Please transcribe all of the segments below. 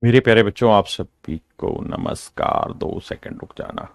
मेरे प्यारे बच्चों, आप सभी को नमस्कार। 2 सेकंड रुक जाना।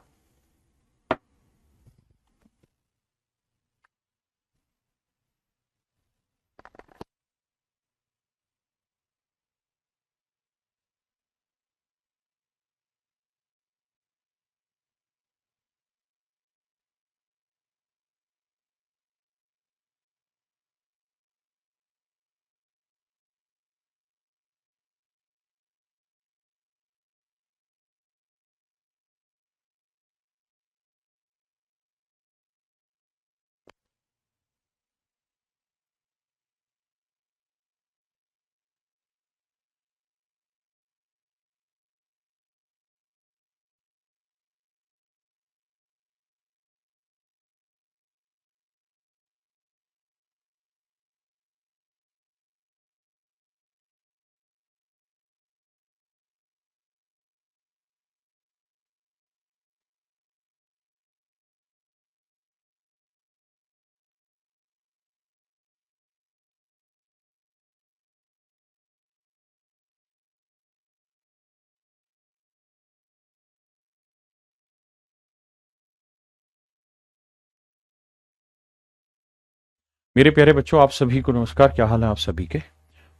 मेरे प्यारे बच्चों, आप सभी को नमस्कार। क्या हाल है आप सभी के?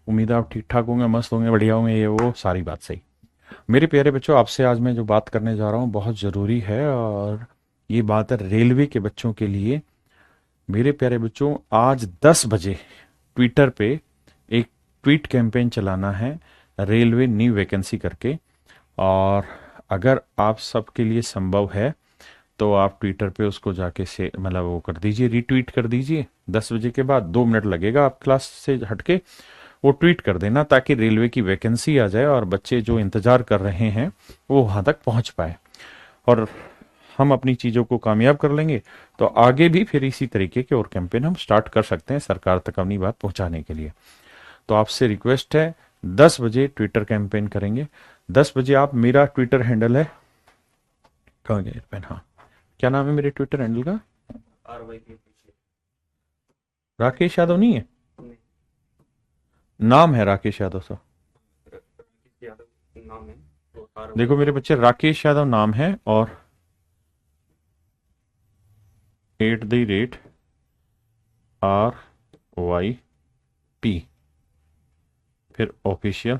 उम्मीद है आप ठीक ठाक होंगे, मस्त होंगे, बढ़िया होंगे। ये वो सारी बात सही। मेरे प्यारे बच्चों, आपसे आज मैं जो बात करने जा रहा हूँ बहुत ज़रूरी है, और ये बात है रेलवे के बच्चों के लिए। मेरे प्यारे बच्चों, आज 10 बजे ट्विटर पे एक ट्वीट कैंपेन चलाना है, रेलवे न्यू वैकेंसी करके। और अगर आप सबके लिए संभव है तो आप ट्विटर पे उसको जाके से मतलब वो कर दीजिए, रीट्वीट कर दीजिए। 10 बजे के बाद 2 मिनट लगेगा, आप क्लास से हटके वो ट्वीट कर देना, ताकि रेलवे की वैकेंसी आ जाए और बच्चे जो इंतजार कर रहे हैं वो वहां तक पहुंच पाए, और हम अपनी चीजों को कामयाब कर लेंगे। तो आगे भी फिर इसी तरीके के और कैंपेन हम स्टार्ट कर सकते हैं सरकार तक अपनी बात पहुंचाने के लिए। तो आपसे रिक्वेस्ट है, 10 बजे ट्विटर कैंपेन करेंगे। 10 बजे आप, मेरा ट्विटर हैंडल है, कहाँ गया पेन? हाँ, क्या नाम है मेरे ट्विटर हैंडल का? राकेश यादव नहीं है? नाम है राकेश यादव सर। देखो मेरे बच्चे, राकेश यादव नाम है, और @RYP, फिर ऑफिशियल।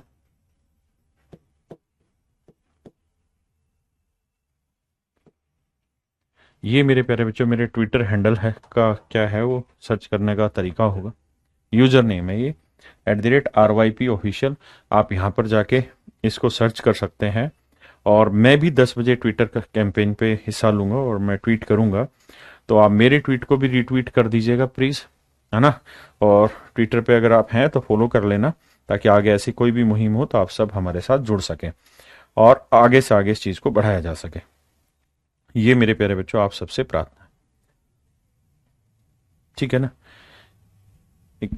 ये मेरे प्यारे बच्चों मेरे ट्विटर हैंडल है का क्या है, वो सर्च करने का तरीका होगा। यूजर नेम है ये @RYP ऑफिशियल। आप यहाँ पर जाके इसको सर्च कर सकते हैं। और मैं भी 10 बजे ट्विटर का कैंपेन पे हिस्सा लूंगा और मैं ट्वीट करूंगा। तो आप मेरे ट्वीट को भी रीट्वीट कर दीजिएगा प्लीज, है ना। और ट्विटर पे अगर आप हैं तो फॉलो कर लेना, ताकि आगे ऐसी कोई भी मुहिम हो तो आप सब हमारे साथ जुड़ सकें और आगे से आगे इस चीज को बढ़ाया जा सके। ये मेरे प्यारे बच्चों आप सबसे प्रार्थना है। ठीक है ना? एक,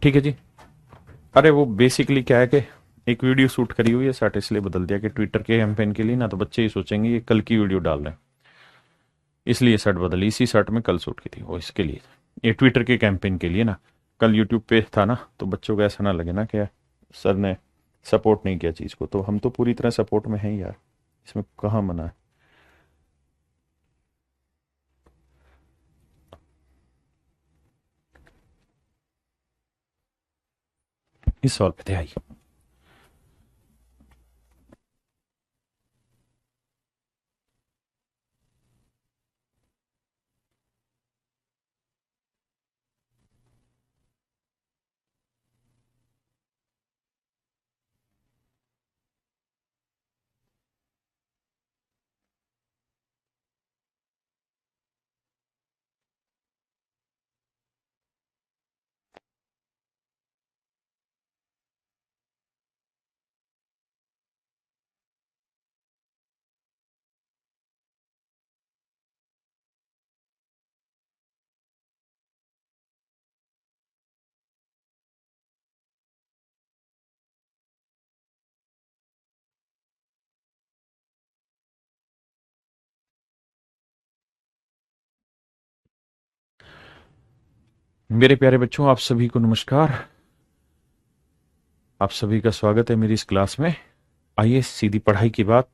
ठीक है जी। अरे वो बेसिकली क्या है कि एक वीडियो शूट करी हुई है, सट इसलिए बदल दिया कि ट्विटर के कैंपेन के लिए ना, तो बच्चे ही सोचेंगे ये कल की वीडियो डाल रहे हैं, इसलिए शर्ट बदली। इसी शर्ट में कल शूट की थी वो, इसके लिए, ये ट्विटर के कैंपेन के लिए ना। कल यूट्यूब पे था ना, तो बच्चों को ऐसा ना लगे ना कि सर ने सपोर्ट नहीं किया चीज़ को। तो हम तो पूरी तरह सपोर्ट में हैं यार, इसमें कहाँ मना है। इस सवाल पे थे, आइए। मेरे प्यारे बच्चों, आप सभी को नमस्कार। आप सभी का स्वागत है मेरी इस क्लास में। आइए सीधी पढ़ाई की बात,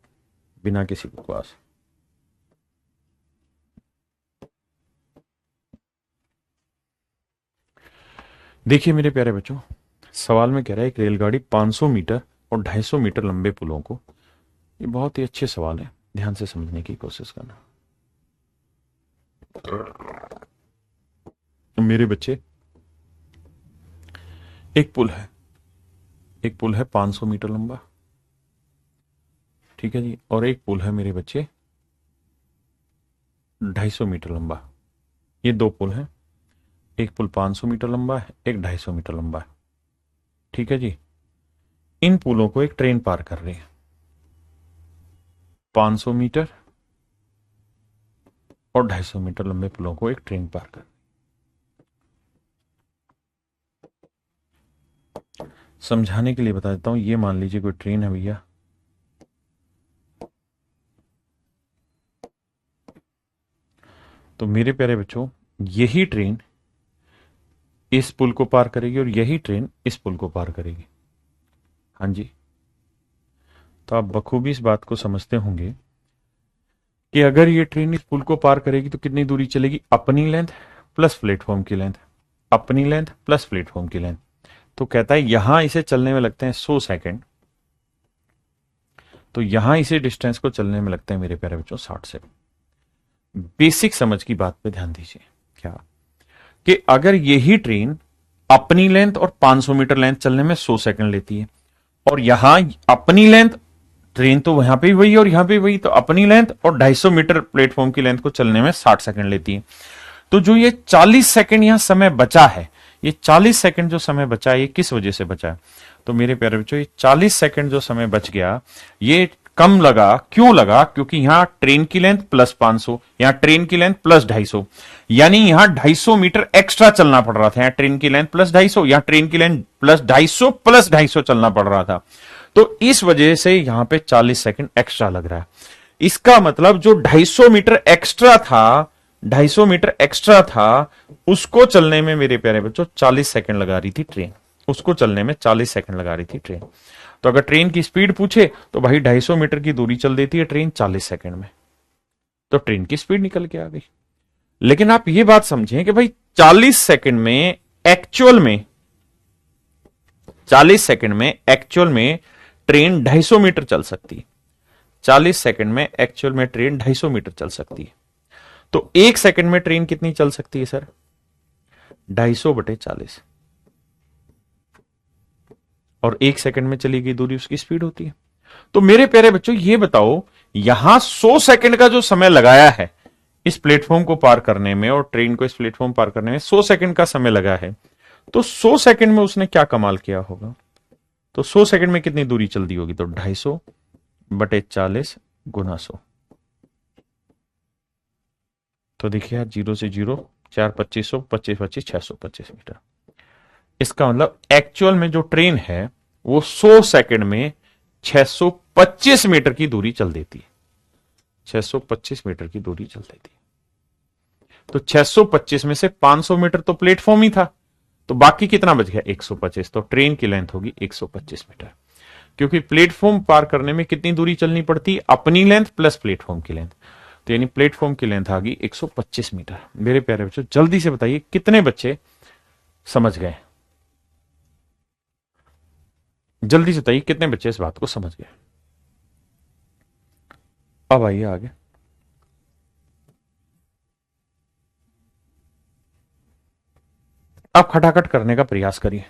बिना किसी बकवास। देखिए मेरे प्यारे बच्चों, सवाल में कह रहा है एक रेलगाड़ी 500 मीटर और 250 मीटर लंबे पुलों को, ये बहुत ही अच्छे सवाल है, ध्यान से समझने की कोशिश करना मेरे बच्चे। एक पुल है, एक पुल है 500 मीटर लंबा, ठीक है जी, और एक पुल है मेरे बच्चे 250 मीटर लंबा। ये दो पुल हैं, एक पुल 500 मीटर लंबा है, एक 250 मीटर लंबा है, ठीक है जी। इन पुलों को एक ट्रेन पार कर रही है, 500 मीटर और 250 मीटर लंबे पुलों को एक ट्रेन पार कर। समझाने के लिए बता देता हूं, ये मान लीजिए कोई ट्रेन है भैया, तो मेरे प्यारे बच्चों यही ट्रेन इस पुल को पार करेगी और यही ट्रेन इस पुल को पार करेगी। हाँ जी, तो आप बखूबी इस बात को समझते होंगे कि अगर ये ट्रेन इस पुल को पार करेगी तो कितनी दूरी चलेगी, अपनी लेंथ प्लस प्लेटफॉर्म की लेंथ, अपनी लेंथ प्लस प्लेटफॉर्म की लेंथ। तो कहता है यहां इसे चलने में लगते हैं 100 सेकंड, तो यहां इसे डिस्टेंस को चलने में लगते हैं मेरे प्यारे बच्चों 60 सेकंड। बेसिक समझ की बात पे ध्यान दीजिए, क्या कि अगर यही ट्रेन अपनी लेंथ और 500 मीटर लेंथ चलने में 100 सेकंड लेती है, और यहां अपनी लेंथ, ट्रेन तो वहां पे भी वही और यहां पे वही, तो अपनी लेंथ और 250 मीटर प्लेटफॉर्म की लेंथ को चलने में 60 सेकंड लेती है, तो जो ये 40 सेकंड यहां समय बचा है, ये 40 सेकंड जो समय बचा है ये किस वजह से बचा है? तो मेरे प्यारे बच्चों ये 40 सेकंड जो समय बच गया, ये कम लगा, क्यों लगा? क्योंकि यहां ट्रेन की लेंथ प्लस 500, यहां ट्रेन की लेंथ प्लस 250, यानी यहां 250 मीटर एक्स्ट्रा चलना पड़ रहा था। यहां ट्रेन की लेंथ प्लस 250, यहां ट्रेन की लेंथ प्लस 250 प्लस 250 चलना पड़ रहा था, तो इस वजह से यहां पे 40 सेकंड एक्स्ट्रा लग रहा है। इसका मतलब जो 250 मीटर एक्स्ट्रा था, 250 मीटर एक्स्ट्रा था, उसको चलने में मेरे प्यारे बच्चों 40 सेकंड लगा रही थी ट्रेन, उसको चलने में 40 सेकंड लगा रही थी ट्रेन। तो अगर ट्रेन की स्पीड पूछे तो भाई 250 मीटर की दूरी चल देती है ट्रेन 40 सेकंड में, तो ट्रेन की स्पीड निकल के आ गई। लेकिन आप ये बात समझें कि भाई 40 सेकंड में एक्चुअल में 40 सेकंड में एक्चुअल में ट्रेन 250 मीटर चल सकती है। 40 सेकंड में एक्चुअल में ट्रेन 250 मीटर चल सकती है, तो एक सेकंड में ट्रेन कितनी चल सकती है सर? 250/40, और एक सेकंड में चली गई दूरी उसकी स्पीड होती है। तो मेरे प्यारे बच्चों ये बताओ, यहां 100 सेकंड का जो समय लगाया है इस प्लेटफॉर्म को पार करने में, और ट्रेन को इस प्लेटफॉर्म पार करने में 100 सेकंड का समय लगा है, तो 100 सेकंड में उसने क्या कमाल किया होगा? तो 100 सेकंड में कितनी दूरी चल दी होगी? तो 250/40 गुना 100। तो देखिए यार, 0 से 0, 4 2500, 25 25 625 मीटर। इसका मतलब एक्चुअल में जो ट्रेन है वो 100 सेकंड में 625 मीटर की दूरी चल देती है, 625 मीटर की दूरी चल देती है। तो 625 में से 500 मीटर तो प्लेटफॉर्म ही था, तो बाकी कितना बच गया? 125। तो ट्रेन की लेंथ होगी 125 मीटर, क्योंकि प्लेटफॉर्म पार करने में कितनी दूरी चलनी पड़ती? अपनी लेंथ प्लस प्लेटफॉर्म की लेंथ, तो यानी प्लेटफॉर्म की लेंथ आ गई 125 मीटर। मेरे प्यारे बच्चों जल्दी से बताइए कितने बच्चे समझ गए? जल्दी से बताइए कितने बच्चे इस बात को समझ गए? अब आइए आगे। अब खटाखट करने का प्रयास करिए।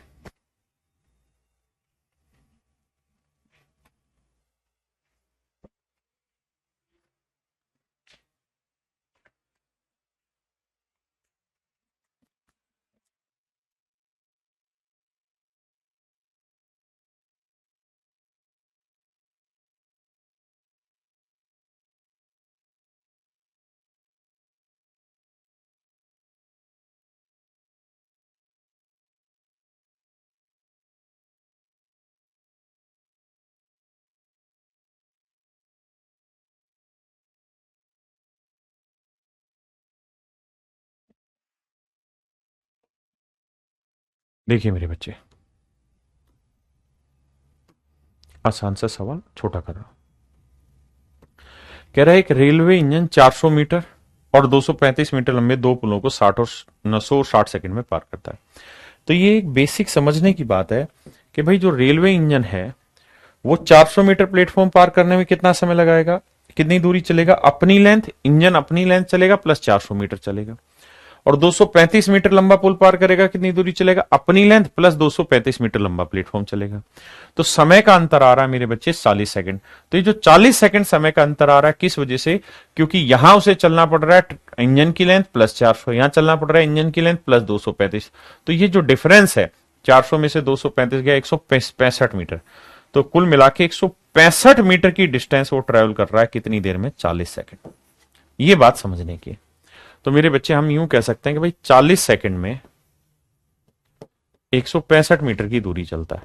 देखिए मेरे बच्चे, आसान सा सवाल छोटा कर रहा हूं। कह रहा है एक रेलवे इंजन 400 मीटर और 235 मीटर लंबे दो पुलों को 60 और 960 सेकंड में पार करता है। तो ये एक बेसिक समझने की बात है कि भाई जो रेलवे इंजन है वो 400 मीटर प्लेटफॉर्म पार करने में कितना समय लगाएगा, कितनी दूरी चलेगा, अपनी लेंथ, इंजन अपनी लेंथ चलेगा प्लस 400 मीटर चलेगा। और 235 मीटर लंबा पुल पार करेगा, कितनी दूरी चलेगा, अपनी लेंथ प्लस 235 मीटर लंबा प्लेटफॉर्म चलेगा। तो समय का अंतर आ रहा है मेरे बच्चे 40 सेकंड। तो ये जो 40 सेकंड समय का अंतर आ रहा है किस वजह से, क्योंकि यहां उसे चलना पड़ रहा है इंजन की लेंथ प्लस 400, यहां चलना पड़ रहा है इंजन की लेंथ प्लस 235। तो ये जो डिफरेंस है 400 में से 235 गया 165 मीटर। तो कुल मिला के 165 मीटर की डिस्टेंस वो ट्रेवल कर रहा है कितनी देर में, 40 सेकंड। ये बात समझने की। तो मेरे बच्चे हम यूं कह सकते हैं कि भाई 40 सेकंड में 165 मीटर की दूरी चलता है।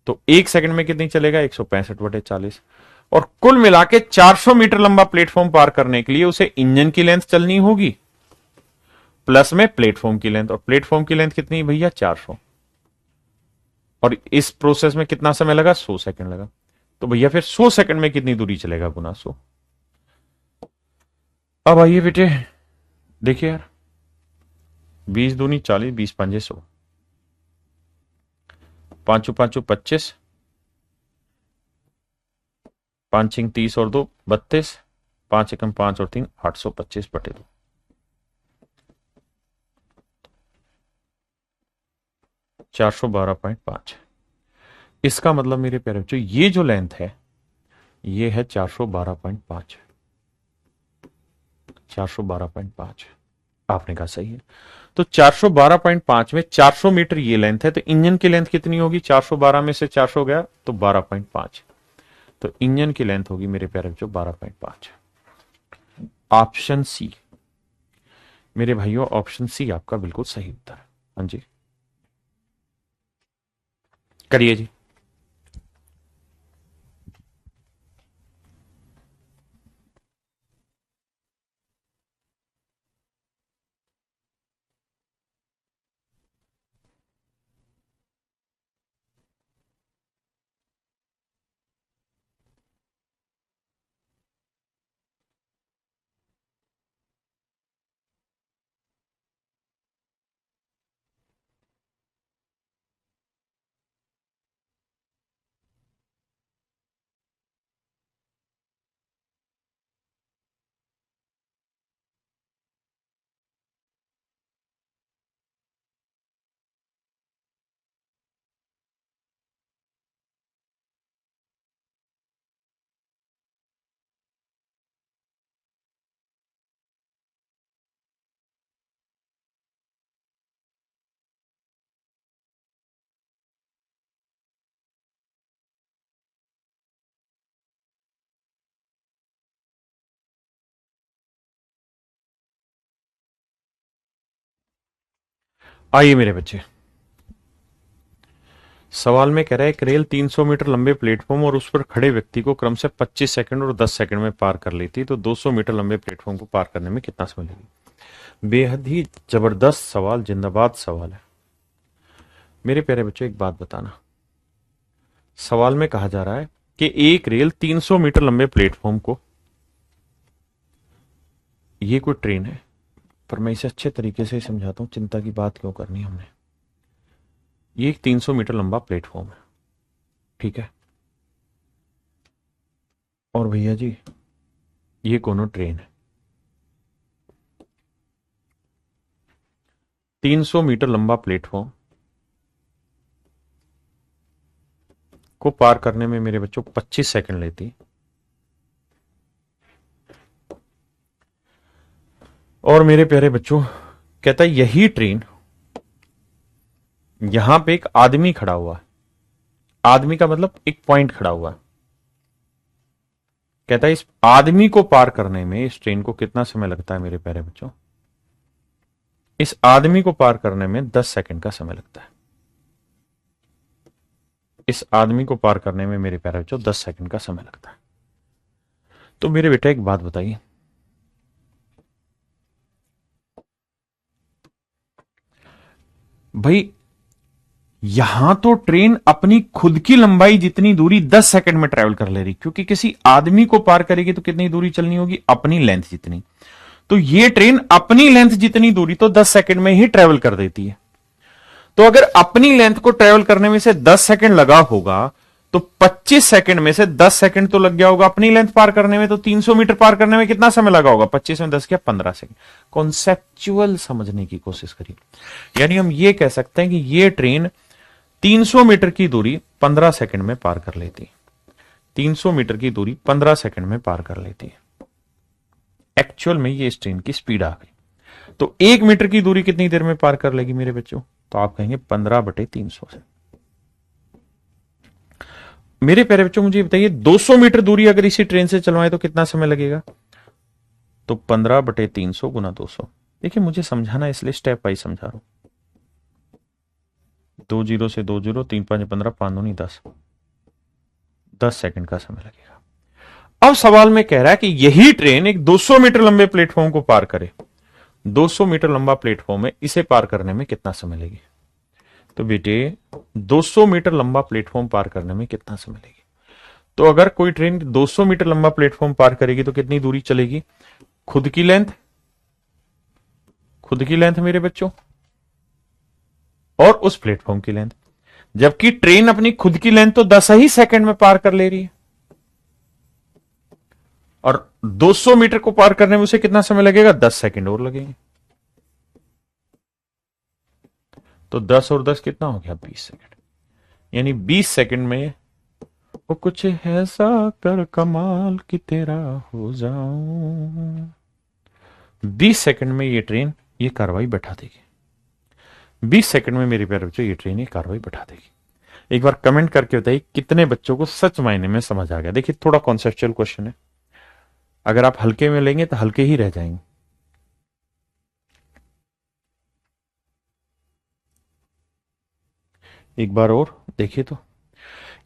तो एक सेकंड में कितनी चलेगा, 165/40। और कुल मिला के 400 मीटर लंबा प्लेटफॉर्म पार करने के लिए उसे इंजन की लेंथ चलनी होगी प्लस में प्लेटफॉर्म की लेंथ। और प्लेटफॉर्म की लेंथ कितनी भैया, 400। और इस प्रोसेस में कितना समय लगा, 100 सेकंड लगा। तो भैया फिर 100 सेकंड में कितनी दूरी चलेगा, गुना 100। अब आइए बेटे देखिए यार, 20 दूनी 40, 20 पंजे 100, पांचों पांचों 25, 5 छिंग 30 और 2 32, 5 एकम 5 और 3 825/2, 412.5। इसका मतलब मेरे प्यारे बच्चों ये जो लेंथ है ये है 412.5, 412.5। आपने कहा सही है। तो 412.5 में 400 मीटर ये लेंथ है, तो इंजन की लेंथ कितनी होगी, 412 में से 400 गया तो 12.5। तो इंजन की लेंथ होगी मेरे प्यारे बच्चों 12.5। ऑप्शन सी मेरे भाइयों, ऑप्शन सी आपका बिल्कुल सही उत्तर है। हाँ जी करिए जी। आइए मेरे बच्चे, सवाल में कह रहा है एक रेल 300 मीटर लंबे प्लेटफॉर्म और उस पर खड़े व्यक्ति को क्रम से 25 सेकंड और 10 सेकंड में पार कर लेती, तो 200 मीटर लंबे प्लेटफॉर्म को पार करने में कितना समय लगेगा। बेहद ही जबरदस्त सवाल, जिंदाबाद सवाल है। मेरे प्यारे बच्चों एक बात बताना, सवाल में कहा जा रहा है कि एक रेल 300 मीटर लंबे प्लेटफॉर्म को, ये कोई ट्रेन है पर मैं इसे अच्छे तरीके से समझाता हूं, चिंता की बात क्यों करनी हमने। ये एक 300 मीटर लंबा प्लेटफॉर्म है, ठीक है। और भैया जी ये कोनो ट्रेन है। 300 मीटर लंबा प्लेटफॉर्म को पार करने में मेरे बच्चों 25 सेकंड लेती, और मेरे प्यारे बच्चों कहता है यही ट्रेन, यहां पे एक आदमी खड़ा हुआ है, आदमी का मतलब एक पॉइंट खड़ा हुआ है। कहता है इस आदमी को पार करने में इस ट्रेन को कितना समय लगता है मेरे प्यारे बच्चों, इस आदमी को पार करने में 10 सेकंड का समय लगता है। इस आदमी को पार करने में मेरे प्यारे बच्चों 10 सेकंड का समय लगता है। तो मेरे बेटा एक बात बताइए, भाई यहां तो ट्रेन अपनी खुद की लंबाई जितनी दूरी 10 सेकंड में ट्रेवल कर ले रही, क्योंकि किसी आदमी को पार करेगी तो कितनी दूरी चलनी होगी, अपनी लेंथ जितनी। तो ये ट्रेन अपनी लेंथ जितनी दूरी तो 10 सेकंड में ही ट्रेवल कर देती है। तो अगर अपनी लेंथ को ट्रेवल करने में से 10 सेकंड लगा होगा, तो 25 सेकंड में से 10 सेकंड तो लग गया होगा अपनी लेंथ पार करने में। तो 300 मीटर पार करने में कितना समय लगा होगा, 25 में 10 क्या 15 सेकंड। कॉन्सेप्चुअल समझने की कोशिश करिए। यानी हम ये कह सकते हैं कि ये ट्रेन 300 मीटर की दूरी 15 सेकंड में पार कर लेती है। 300 मीटर की दूरी 15 सेकंड में पार कर लेती है। एक्चुअल में ये इस ट्रेन की स्पीड आ गई। तो 1 मीटर की दूरी कितनी देर में पार कर लेगी मेरे बच्चों, तो आप कहेंगे 15/300 से। मेरे प्यारे बच्चों मुझे बताइए 200 मीटर दूरी अगर इसी ट्रेन से चलवाए तो कितना समय लगेगा, तो 15/300 गुना 200। देखिए मुझे समझाना इसलिए स्टेप वाइज समझा रहा हूं। 2 जीरो से 2 जीरो, 3 5 15, 5 दूनी 10, 10 सेकंड का समय लगेगा। अब सवाल में कह रहा है कि यही ट्रेन एक 200 मीटर लंबे प्लेटफॉर्म को पार करे। 200 मीटर लंबा प्लेटफॉर्म है, इसे पार करने में कितना समय लगेगा, तो बेटे 200 मीटर लंबा प्लेटफॉर्म पार करने में कितना समय लगेगा। तो अगर कोई ट्रेन 200 मीटर लंबा प्लेटफॉर्म पार करेगी तो कितनी दूरी चलेगी, खुद की लेंथ, खुद की लेंथ मेरे बच्चों, और उस प्लेटफॉर्म की लेंथ। जबकि ट्रेन अपनी खुद की लेंथ तो 10 ही सेकंड में पार कर ले रही है, और 200 मीटर को पार करने में उसे कितना समय लगेगा, 10 सेकंड और लगेंगे। तो 10 और 10 कितना हो गया, 20 सेकंड। यानी 20 सेकंड में वो कुछ ऐसा कर कमाल कि तेरा हो जाऊं। 20 सेकंड में ये ट्रेन ये कार्रवाई बैठा देगी। 20 सेकंड में मेरे प्यारे बच्चों ये ट्रेन ये कार्रवाई बैठा देगी। एक बार कमेंट करके बताइए कितने बच्चों को सच मायने में समझ आ गया। देखिए थोड़ा कॉन्सेप्चुअल क्वेश्चन है, अगर आप हल्के में लेंगे तो हल्के ही रह जाएंगे। एक बार और देखिए, तो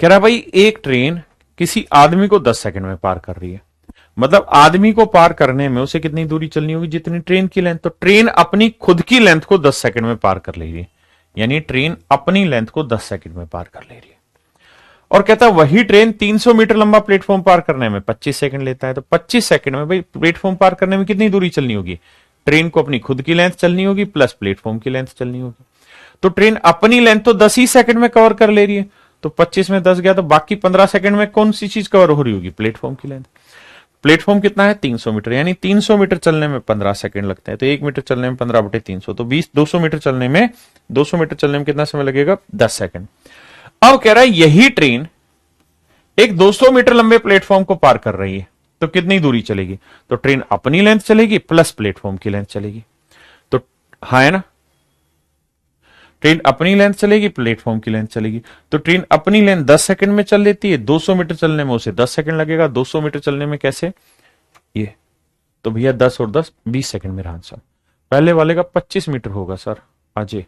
कह रहा भाई एक ट्रेन किसी आदमी को 10 सेकंड में पार कर रही है, मतलब आदमी को पार करने में उसे कितनी दूरी चलनी होगी, जितनी ट्रेन की लेंथ। तो ट्रेन अपनी खुद की लेंथ को 10 सेकंड में पार कर ले रही है, यानी ट्रेन अपनी लेंथ को 10 सेकंड में पार कर ले रही है। और कहता है वही ट्रेन 300 मीटर लंबा प्लेटफॉर्म पार करने में 25 सेकंड लेता है। तो 25 सेकंड में भाई प्लेटफॉर्म पार करने में कितनी दूरी चलनी होगी, ट्रेन को अपनी खुद की लेंथ चलनी होगी प्लस प्लेटफॉर्म की लेंथ चलनी होगी। तो ट्रेन अपनी लेंथ तो 10 ही सेकंड में कवर कर ले रही है, तो 25 में 10 गया, तो बाकी 15 सेकंड में कौन सी चीज कवर हो रही होगी, प्लेटफॉर्म की लेंथ। प्लेटफॉर्म कितना है, 300 मीटर, यानी 300 मीटर चलने में 15 सेकंड लगते हैं। तो 1 मीटर चलने में 15/300, तो 20, 200 मीटर चलने में 200 मीटर चलने में कितना समय लगेगा, 10 सेकंड। अब कह रहा है यही ट्रेन एक 200 मीटर लंबे प्लेटफॉर्म को पार कर रही है, तो कितनी दूरी चलेगी, तो ट्रेन अपनी लेंथ चलेगी प्लस प्लेटफॉर्म की लेंथ चलेगी। तो हाँ है ना, ट्रेन अपनी लेंथ चलेगी प्लेटफॉर्म की लेंथ चलेगी। तो ट्रेन अपनी लेंथ 10 सेकंड में चल लेती है, 200 मीटर चलने में उसे 10 सेकंड लगेगा। 200 मीटर चलने में कैसे, ये तो भैया 10 और 10 20 सेकंड मेरा आंसर। पहले वाले का 25 मीटर होगा सर, अजय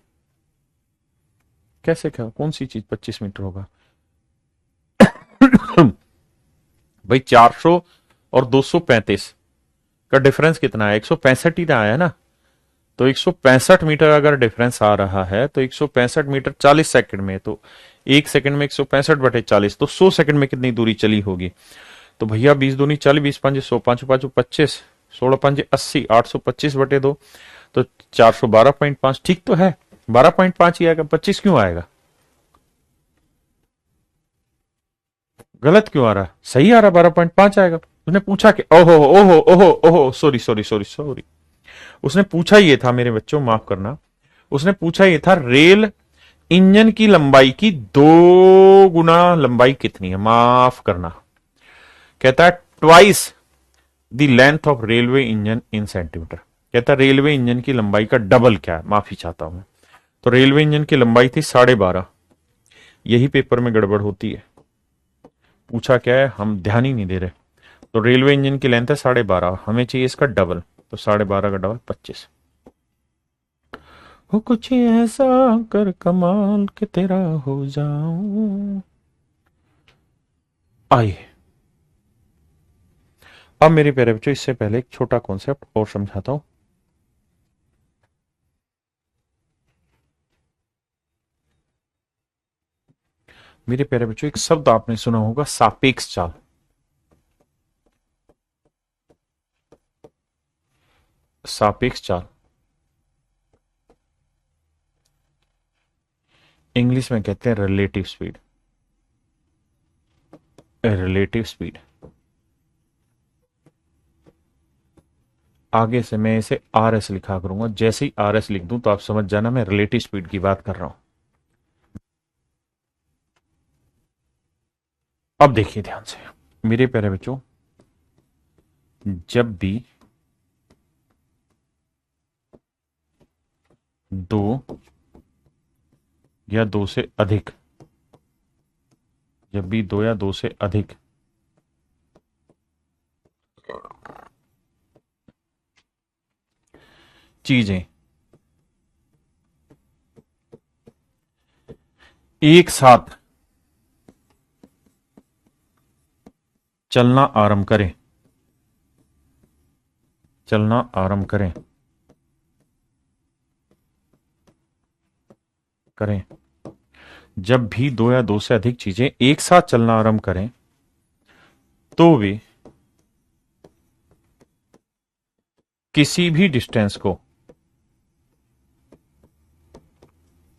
कैसे, क्या कौन सी चीज 25 मीटर होगा भाई 400 और 235 का डिफरेंस कितना है, 165 ही आया है ना। तो 165 मीटर अगर डिफरेंस आ रहा है, तो 165 मीटर 40 सेकंड में, तो 1 सेकंड में 165/40, तो 100 सेकंड में कितनी दूरी चली होगी। तो भैया 20 दूनी 40, 20 5 100, 5 5 25, 16 5 80, 825/2, तो 412.5। ठीक तो है, 12.5 ही आएगा, 25 क्यों आएगा, गलत क्यों आ रहा है, सही आ रहा है, 12.5 आएगा। उसने पूछा कि ओहो ओहो ओहो ओहो, सॉरी सॉरी सॉरी सॉरी, उसने पूछा ये था मेरे बच्चों, माफ करना, उसने पूछा ये था रेल इंजन की लंबाई की 2 गुना लंबाई कितनी है, माफ करना। कहता है twice the length of railway engine in centimetre. कहता है रेलवे इंजन की लंबाई का डबल क्या है, माफी चाहता हूं मैं। तो रेलवे इंजन की लंबाई थी 12.5, यही पेपर में गड़बड़ होती है। पूछा क्या है हम ध्यान ही नहीं दे रहे। तो रेलवे इंजन की लेंथ है 12.5, हमें चाहिए इसका डबल, तो 12.5 का डबल 25। हो कुछ ऐसा कर कमाल के तेरा हो जाऊं। आइए अब मेरे प्यारे बच्चों इससे पहले एक छोटा कॉन्सेप्ट और समझाता हूं। मेरे प्यारे बच्चों, एक शब्द आपने सुना होगा, सापेक्ष चाल। सापेक्ष चाल इंग्लिश में कहते हैं रिलेटिव स्पीड। Relative speed. आगे से मैं इसे आर एस लिखा करूंगा, जैसे ही आर एस लिख दूं तो आप समझ जाना मैं रिलेटिव स्पीड की बात कर रहा हूं। अब देखिए ध्यान से मेरे प्यारे बच्चों, जब भी दो या दो से अधिक, जब भी दो या दो से अधिक चीजें एक साथ चलना आरंभ करें, चलना आरंभ करें करें जब भी दो या दो से अधिक चीजें एक साथ चलना आरंभ करें तो वे किसी भी डिस्टेंस को,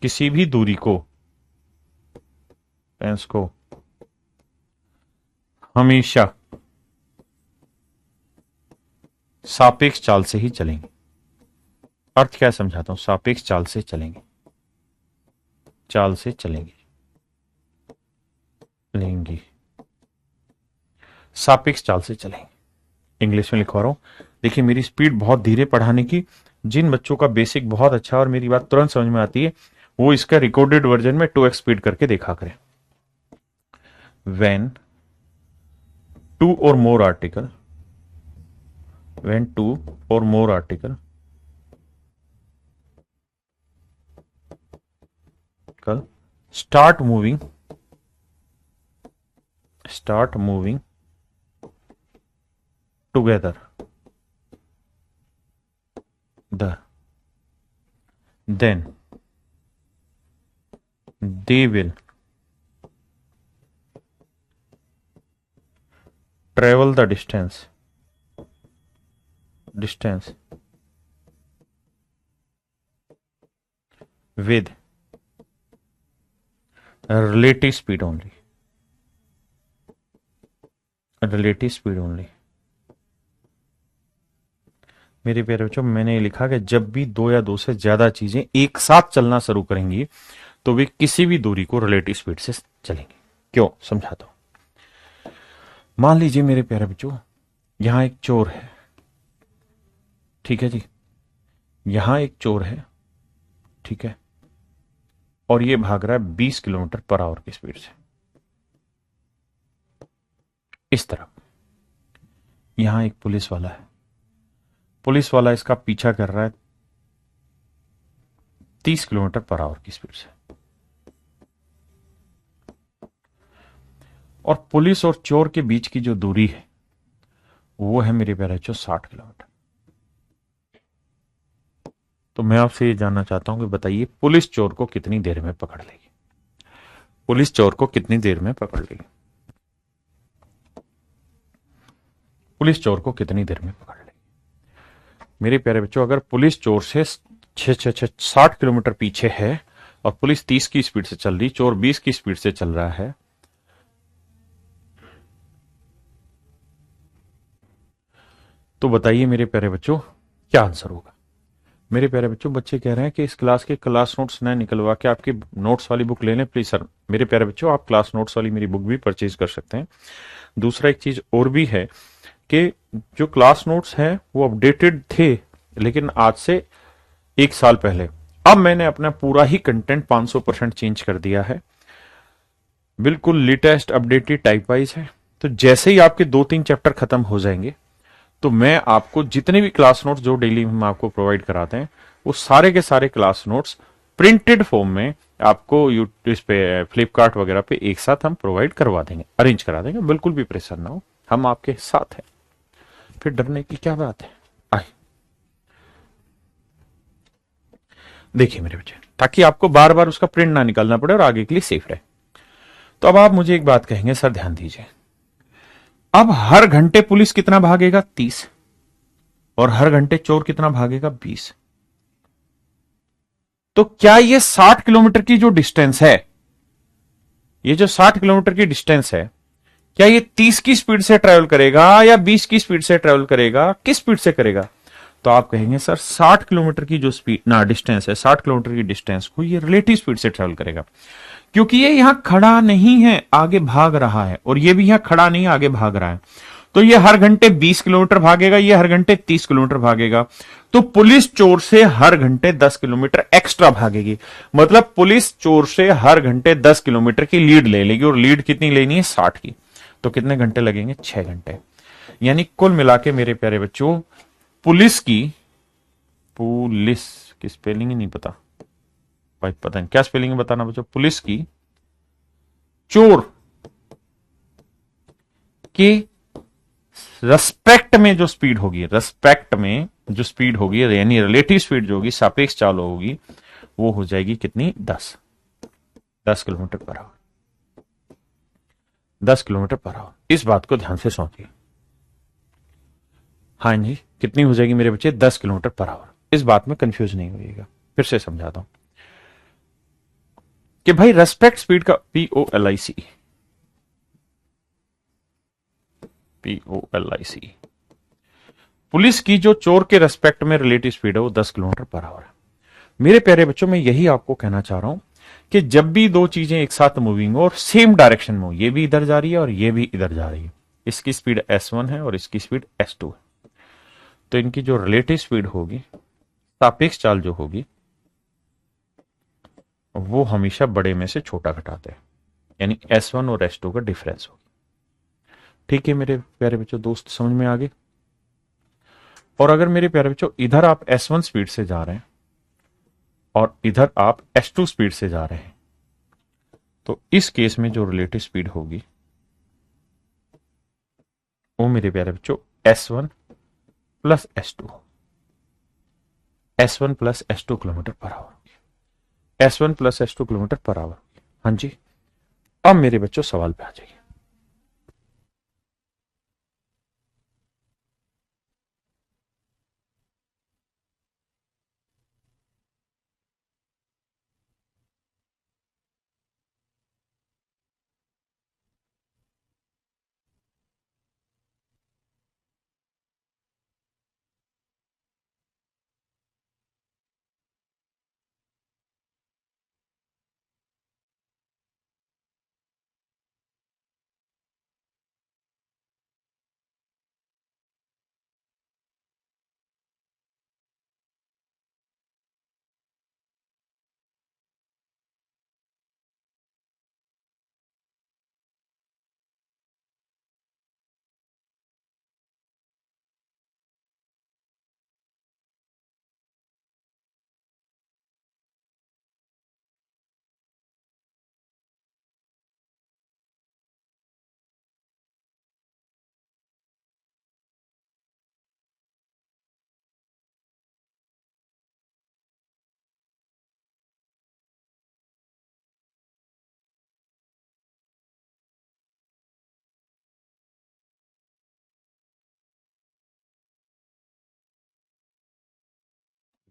किसी भी दूरी को, डिस्टेंस को हमेशा सापेक्ष चाल से ही चलेंगे। अर्थ क्या समझाता हूं, सापेक्ष चाल से चलेंगे, चाल से चलेंगे, लेंगे, सापेक्ष चाल से चलेंगे। इंग्लिश में लिखवा रहा हूं। देखिए मेरी स्पीड बहुत धीरे पढ़ाने की, जिन बच्चों का बेसिक बहुत अच्छा और मेरी बात तुरंत समझ में आती है वो इसका रिकॉर्डेड वर्जन में 2x स्पीड करके देखा करें। when two or more article when two or more article start moving together, then they will travel the distance with relative speed only, relative speed only। मेरे प्यारे बच्चों, मैंने लिखा कि जब भी दो या दो से ज्यादा चीजें एक साथ चलना शुरू करेंगी तो वे किसी भी दूरी को रिलेटिव स्पीड से चलेंगे। क्यों, समझाता हूं। मान लीजिए मेरे प्यारे बच्चों, यहां एक चोर है, ठीक है जी, यहां एक चोर है, ठीक है, और ये भाग रहा है 20 किलोमीटर पर आवर की स्पीड से इस तरफ। यहां एक पुलिस वाला है, पुलिस वाला इसका पीछा कर रहा है 30 किलोमीटर पर आवर की स्पीड से, और पुलिस और चोर के बीच की जो दूरी है वो है मेरे प्यारे बच्चों 60 किलोमीटर। तो मैं आपसे ये जानना चाहता हूं कि बताइए पुलिस चोर को कितनी देर में पकड़ लेगी, पुलिस चोर को कितनी देर में पकड़ लेगी, पुलिस चोर को कितनी देर में पकड़ लेगी। मेरे प्यारे बच्चों, अगर पुलिस चोर से 60 किलोमीटर पीछे है और पुलिस 30 की स्पीड से चल रही, चोर 20 की स्पीड से चल रहा है, तो बताइए मेरे प्यारे बच्चों क्या आंसर होगा। मेरे प्यारे बच्चों, बच्चे कह रहे हैं कि इस क्लास के क्लास नोट्स न निकलवा के आपकी नोट्स वाली बुक ले लें प्लीज सर। मेरे प्यारे बच्चों, आप क्लास नोट्स वाली मेरी बुक भी परचेज कर सकते हैं। दूसरा एक चीज और भी है कि जो क्लास नोट्स हैं वो अपडेटेड थे, लेकिन आज से 1 साल पहले अब मैंने अपना पूरा ही कंटेंट 500% चेंज कर दिया है, बिल्कुल लेटेस्ट अपडेटेड टाइप वाइज है। तो जैसे ही आपके 2-3 चैप्टर खत्म हो जाएंगे तो मैं आपको जितने भी क्लास नोट्स जो डेली हम आपको प्रोवाइड कराते हैं वो सारे के सारे क्लास नोट्स प्रिंटेड फॉर्म में आपको इस पे फ्लिपकार्ट वगैरह पे एक साथ हम प्रोवाइड करवा देंगे, अरेंज करा देंगे। बिल्कुल भी परेशान ना हो, हम आपके साथ हैं, फिर डरने की क्या बात है। आए देखिए मेरे बच्चे, ताकि आपको बार बार उसका प्रिंट ना निकालना पड़े और आगे के लिए सेफ रहे। तो अब आप मुझे एक बात कहेंगे, सर ध्यान दीजिए, अब हर घंटे पुलिस कितना भागेगा? 30। और हर घंटे चोर कितना भागेगा? 20। तो क्या ये 60 किलोमीटर की जो डिस्टेंस है, ये जो 60 किलोमीटर की डिस्टेंस है, क्या ये 30 की स्पीड से ट्रेवल करेगा या 20 की स्पीड से ट्रेवल करेगा? किस स्पीड से करेगा? तो आप कहेंगे सर 60 किलोमीटर की जो स्पीड ना डिस्टेंस है, 60 किलोमीटर की डिस्टेंस को ये रिलेटिव स्पीड से ट्रेवल करेगा, क्योंकि ये यहां खड़ा नहीं है, आगे भाग रहा है, और ये भी यहां खड़ा नहीं, आगे भाग रहा है। तो ये हर घंटे 20 किलोमीटर भागेगा, ये हर घंटे 30 किलोमीटर भागेगा। तो पुलिस चोर से हर घंटे 10 किलोमीटर एक्स्ट्रा भागेगी। मतलब पुलिस चोर से हर घंटे 10 किलोमीटर की लीड ले लेगी, और लीड कितनी लेनी है? 60 की। तो कितने घंटे लगेंगे? 6 घंटे। यानी कुल मिला के मेरे प्यारे बच्चों, पुलिस की स्पेलिंग ही नहीं पता भाई, पता नहीं क्या स्पेलिंग बताना बच्चों। पुलिस की चोर के रेस्पेक्ट में जो स्पीड होगी, रेस्पेक्ट में जो स्पीड होगी, यानी रिलेटिव स्पीड जो होगी, सापेक्ष चाल होगी, वो हो जाएगी कितनी? 10 kilometre per our. 10 kilometre per our. इस बात को ध्यान से सोचिए। हाँ जी, कितनी हो जाएगी मेरे बच्चे? 10 किलोमीटर पर आवर। इस बात में कंफ्यूज नहीं होइएगा, फिर से समझाता हूं कि भाई रेस्पेक्ट स्पीड का POLIC, पुलिस की जो चोर के रेस्पेक्ट में रिलेटिव स्पीड है वो 10 किलोमीटर पर आवर है। मेरे प्यारे बच्चों, मैं यही आपको कहना चाह रहा हूं कि जब भी दो चीजें एक साथ मूविंग हो और सेम डायरेक्शन में हो, ये भी इधर जा रही है और ये भी इधर जा रही है, इसकी स्पीड S1 है और इसकी स्पीड S2 है, तो इनकी जो रिलेटिव स्पीड होगी, सापेक्ष चाल जो होगी, वो हमेशा बड़े में से छोटा घटाते हैं, यानी S1 और S2 का डिफरेंस होगी। ठीक है मेरे प्यारे बच्चों, दोस्त समझ में आ गए? और अगर मेरे प्यारे बच्चों इधर आप S1 स्पीड से जा रहे हैं और इधर आप S2 स्पीड से जा रहे हैं, तो इस केस में जो रिलेटिव स्पीड होगी वो मेरे प्यारे बच्चों S1 plus S2, S1 plus S2 kilometre per our, S1 plus S2 kilometre per our. हाँ जी, अब मेरे बच्चों सवाल पे आ जाइए।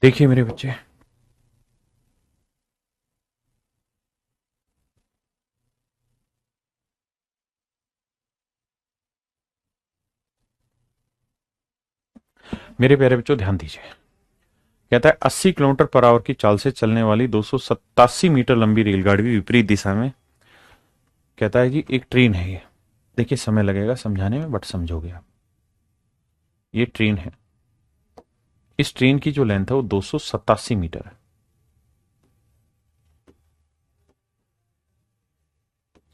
देखिए मेरे बच्चे, मेरे प्यारे बच्चों ध्यान दीजिए। कहता है 80 किलोमीटर पर आवर की चाल से चलने वाली 287 मीटर लंबी रेलगाड़ी भी विपरीत दिशा में, कहता है कि एक ट्रेन है ये। देखिए समय लगेगा समझाने में, बट समझोगे आप। ये ट्रेन है, इस ट्रेन की जो लेंथ है वो 287 मीटर है,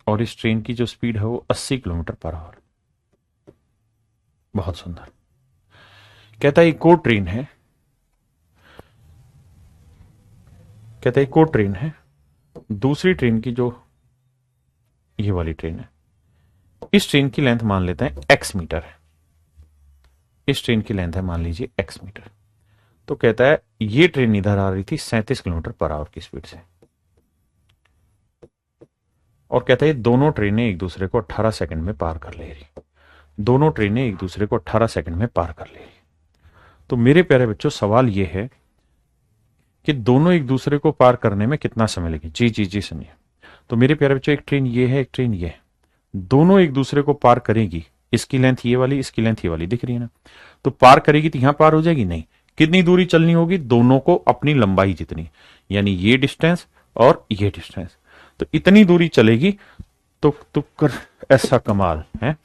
और इस ट्रेन की जो स्पीड है वो 80 किलोमीटर पर आवर। बहुत सुंदर। कहता है एक और ट्रेन है, कहता है एक और ट्रेन है, दूसरी ट्रेन की जो ये वाली ट्रेन है, इस ट्रेन की लेंथ मान लेते हैं x मीटर है, इस ट्रेन की लेंथ है मान लीजिए x मीटर। तो कहता है ये ट्रेन इधर आ रही थी 37 किलोमीटर पर आवर की स्पीड से, और कहता है दोनों ट्रेनें एक दूसरे को 18 सेकंड में पार कर ले रही, दोनों ट्रेनें एक दूसरे को 18 सेकंड में पार कर ले रही। तो मेरे प्यारे बच्चों सवाल यह है कि दोनों एक दूसरे को पार करने में कितना समय लगे। जी जी जी सुनिए। तो मेरे प्यारे बच्चों एक ट्रेन ये है, एक ट्रेन ये है, दोनों एक दूसरे को पार करेगी। इसकी लेंथ ये वाली, इसकी लेंथ ये वाली, दिख रही है ना। तो पार करेगी तो यहां पार हो जाएगी नहीं। कितनी दूरी चलनी होगी, दोनों को अपनी लंबाई जितनी, यानी ये डिस्टेंस और ये डिस्टेंस, तो इतनी दूरी चलेगी। तो कर ऐसा कमाल है।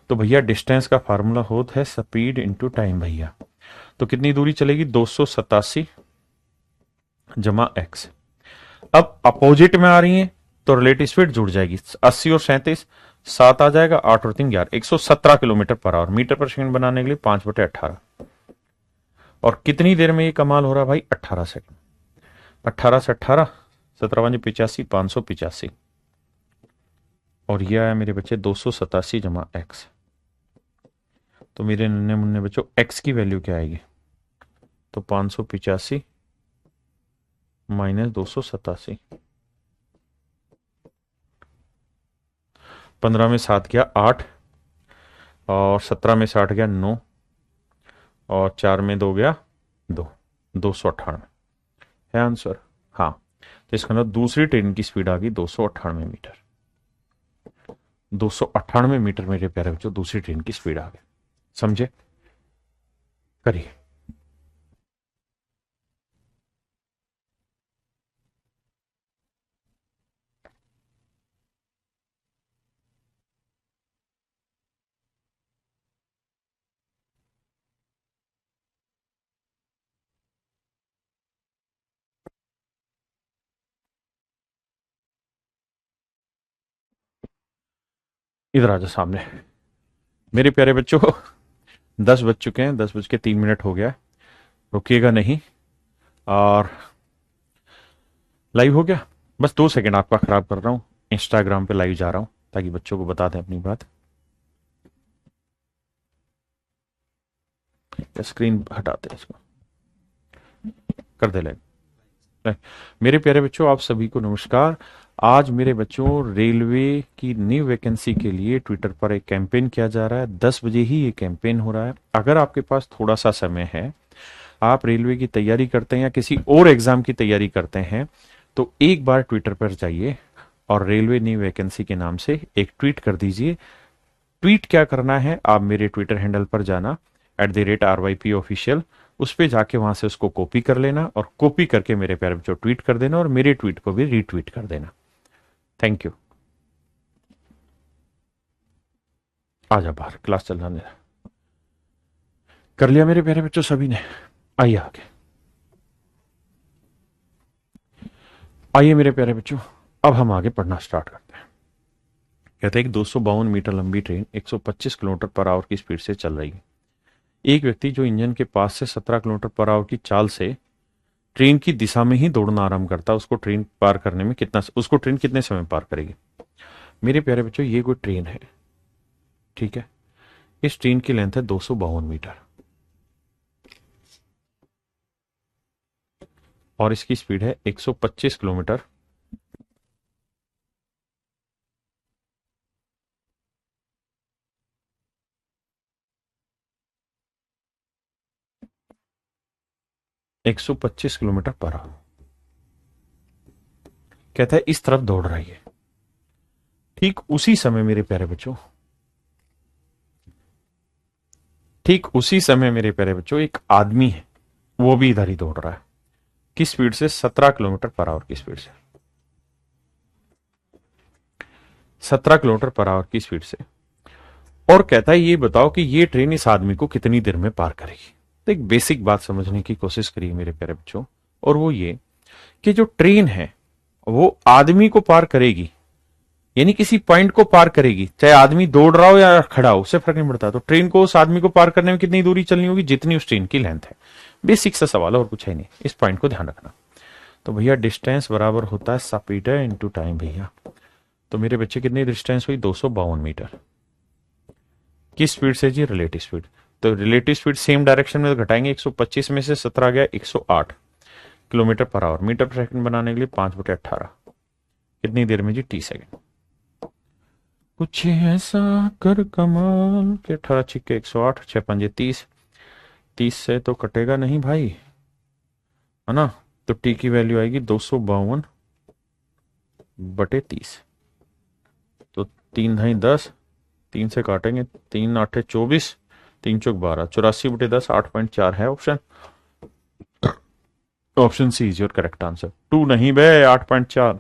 तो भैया डिस्टेंस का फार्मूला होता है स्पीड इंटू टाइम भैया। तो कितनी दूरी चलेगी, 287 जमा एक्स। अब अपोजिट में आ रही है तो रिलेटिव स्पीड जुड़ जाएगी, 80 और 37 7 आ जाएगा, 8 और 3 11, 117 kilometre per hour. Metre per second बनाने के लिए 5/18। और कितनी देर में ये कमाल हो रहा भाई, 18 सेकंड। 18 से 18 17 5 85, 585। और यह आया मेरे बच्चे 287 जमा एक्स। तो मेरे नन्हे मुन्ने बच्चों एक्स की वैल्यू क्या आएगी, तो 585 माइनस 287। 15 में 7 गया 8, और 17 में 60 गया 9, और 4 में 2 गया 2, 298 है आंसर। हाँ, तो इसका मतलब दूसरी ट्रेन की स्पीड आ गई 298 मीटर। 298 मीटर मेरे प्यारे बच्चों दूसरी ट्रेन की स्पीड आ गई। समझे, करिए। इधर आ जाओ सामने मेरे प्यारे बच्चों। 10 बज चुके हैं, 10:03 हो गया। रुकिएगा नहीं। और लाइव हो गया, बस 2 सेकंड आपका खराब कर रहा हूं। इंस्टाग्राम पे लाइव जा रहा हूं ताकि बच्चों को बता दें अपनी बात। स्क्रीन हटाते हैं इसको, कर दे लाइव। मेरे प्यारे बच्चों आप सभी को नमस्कार। आज मेरे बच्चों रेलवे की न्यू वैकेंसी के लिए ट्विटर पर एक कैंपेन किया जा रहा है। 10 बजे ही ये कैंपेन हो रहा है। अगर आपके पास थोड़ा सा समय है, आप रेलवे की तैयारी करते हैं या किसी और एग्जाम की तैयारी करते हैं, तो एक बार ट्विटर पर जाइए और रेलवे न्यू वैकेंसी के नाम से एक ट्वीट कर दीजिए। ट्वीट क्या करना है, आप मेरे ट्विटर हैंडल पर जाना @RYP ऑफिशियल, उस पे जाके वहां से उसको कॉपी कर लेना और कॉपी करके मेरे प्यारे बच्चों ट्वीट कर देना और मेरे ट्वीट को भी रीट्वीट कर देना। Thank you. आजा बाहर, क्लास चलना दे। कर लिया मेरे प्यारे बच्चों सभी ने, आइए आगे। आइए मेरे प्यारे बच्चों, अब हम आगे पढ़ना स्टार्ट करते हैं। कहते हैं कि 252 मीटर लंबी ट्रेन 125 किलोमीटर पर आवर की स्पीड से चल रही है। एक व्यक्ति जो इंजन के पास से 17 किलोमीटर पर आवर की चाल से ट्रेन की दिशा में ही दौड़ना आरंभ करता है, उसको ट्रेन पार करने में उसको ट्रेन कितने समय पार करेगी। मेरे प्यारे बच्चों ये कोई ट्रेन है, ठीक है। इस ट्रेन की लेंथ है 252 मीटर और इसकी स्पीड है 125 किलोमीटर। एक 125 किलोमीटर पर आवर। कहता है इस तरफ दौड़ रही है। ठीक उसी समय मेरे प्यारे बच्चों, ठीक उसी समय मेरे प्यारे बच्चों एक आदमी है, वो भी इधर ही दौड़ रहा है। किस स्पीड से, 17 किलोमीटर पर आवर की स्पीड से। 17 किलोमीटर पर आवर की स्पीड से। और कहता है ये बताओ कि ये ट्रेन इस आदमी को कितनी देर में पार करेगी। तो एक बेसिक बात समझने की कोशिश करिए मेरे प्यारे बच्चों, और वो ये कि जो ट्रेन है वो आदमी को पार करेगी, यानी किसी पॉइंट को पार करेगी, चाहे आदमी दौड़ रहा हो या खड़ा हो, उससे फर्क नहीं पड़ता। तो ट्रेन को उस आदमी को पार करने में कितनी दूरी चलनी होगी, जितनी उस ट्रेन की लेंथ है। बेसिक सा सवाल है और कुछ है नहीं, इस पॉइंट को ध्यान रखना। तो भैया डिस्टेंस बराबर होता है स्पीड इंटू टाइम भैया। तो मेरे बच्चे कितनी डिस्टेंस हुई, 252 मीटर। किस स्पीड से जी, रिलेटिव स्पीड। तो रिलेटिव स्पीड सेम डायरेक्शन में तो घटाएंगे, 125 में से 17 गया 108 kilometre per hour. Metre per second बनाने के लिए 5/18, कितनी देर में जी, t सेकंड। कुछ ऐसा कर कमाल के 18 छिक्के 108 6 पंजे 30। 30 से तो कटेगा नहीं भाई, है ना। तो टी की वैल्यू आएगी 252/30। तो 3 ढाई 10, 3 से काटेंगे, 3 8 24, 3 चौक 12, 84/10, 8.4 है option. Option C is your correct answer. टू नहीं बे, 8.4।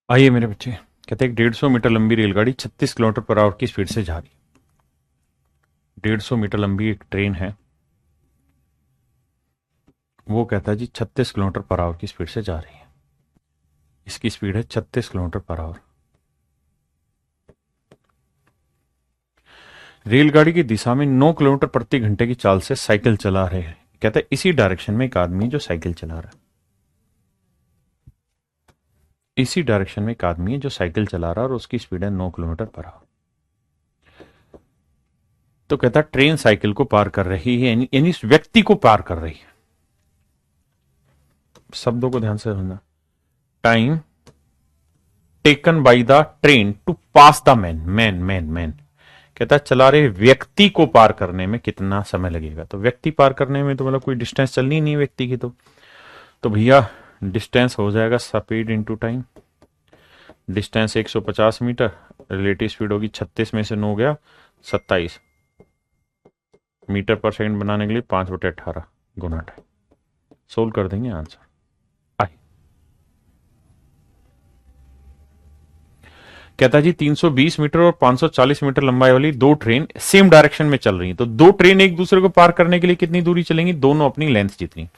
आइए मेरे बच्चे, कहते हैं 150 मीटर लंबी रेलगाड़ी 36 किलोमीटर पर आवर की स्पीड से जा रही है। 150 मीटर लंबी एक ट्रेन है, वो कहता है जी 36 किलोमीटर पर आवर की स्पीड से जा रही है। इसकी स्पीड है 36 किलोमीटर पर आवर। रेलगाड़ी की दिशा में 9 किलोमीटर प्रति घंटे की चाल से साइकिल चला रहे हैं। कहता है इसी डायरेक्शन में एक आदमी है जो साइकिल चला रहा है। इसी डायरेक्शन में एक आदमी है जो साइकिल चला रहा है और उसकी स्पीड है 9 किलोमीटर पर आवर। तो कहता है ट्रेन साइकिल को पार कर रही है, यानी इस व्यक्ति को पार कर रही है। शब्दों को ध्यान से सुनना। Time taken by the train to pass the man, man कहता है चला रहे व्यक्ति को पार करने में कितना समय लगेगा। तो व्यक्ति पार करने में तो मतलब कोई डिस्टेंस चलनी नहीं है व्यक्ति की। तो भैया डिस्टेंस हो जाएगा speed into time. Distance 150 metre, relative speed होगी 36 में से 9 गया 27 मीटर पर सेकंड बनाने के लिए 5/18 गुना टाइम। सोल्व कर देंगे आंसर। आई कहता जी 320 मीटर और 540 मीटर लंबाई वाली दो ट्रेन सेम डायरेक्शन में चल रही हैं। तो दो ट्रेन एक दूसरे को पार करने के लिए कितनी दूरी चलेंगी? दोनों अपनी लेंथ जितनी।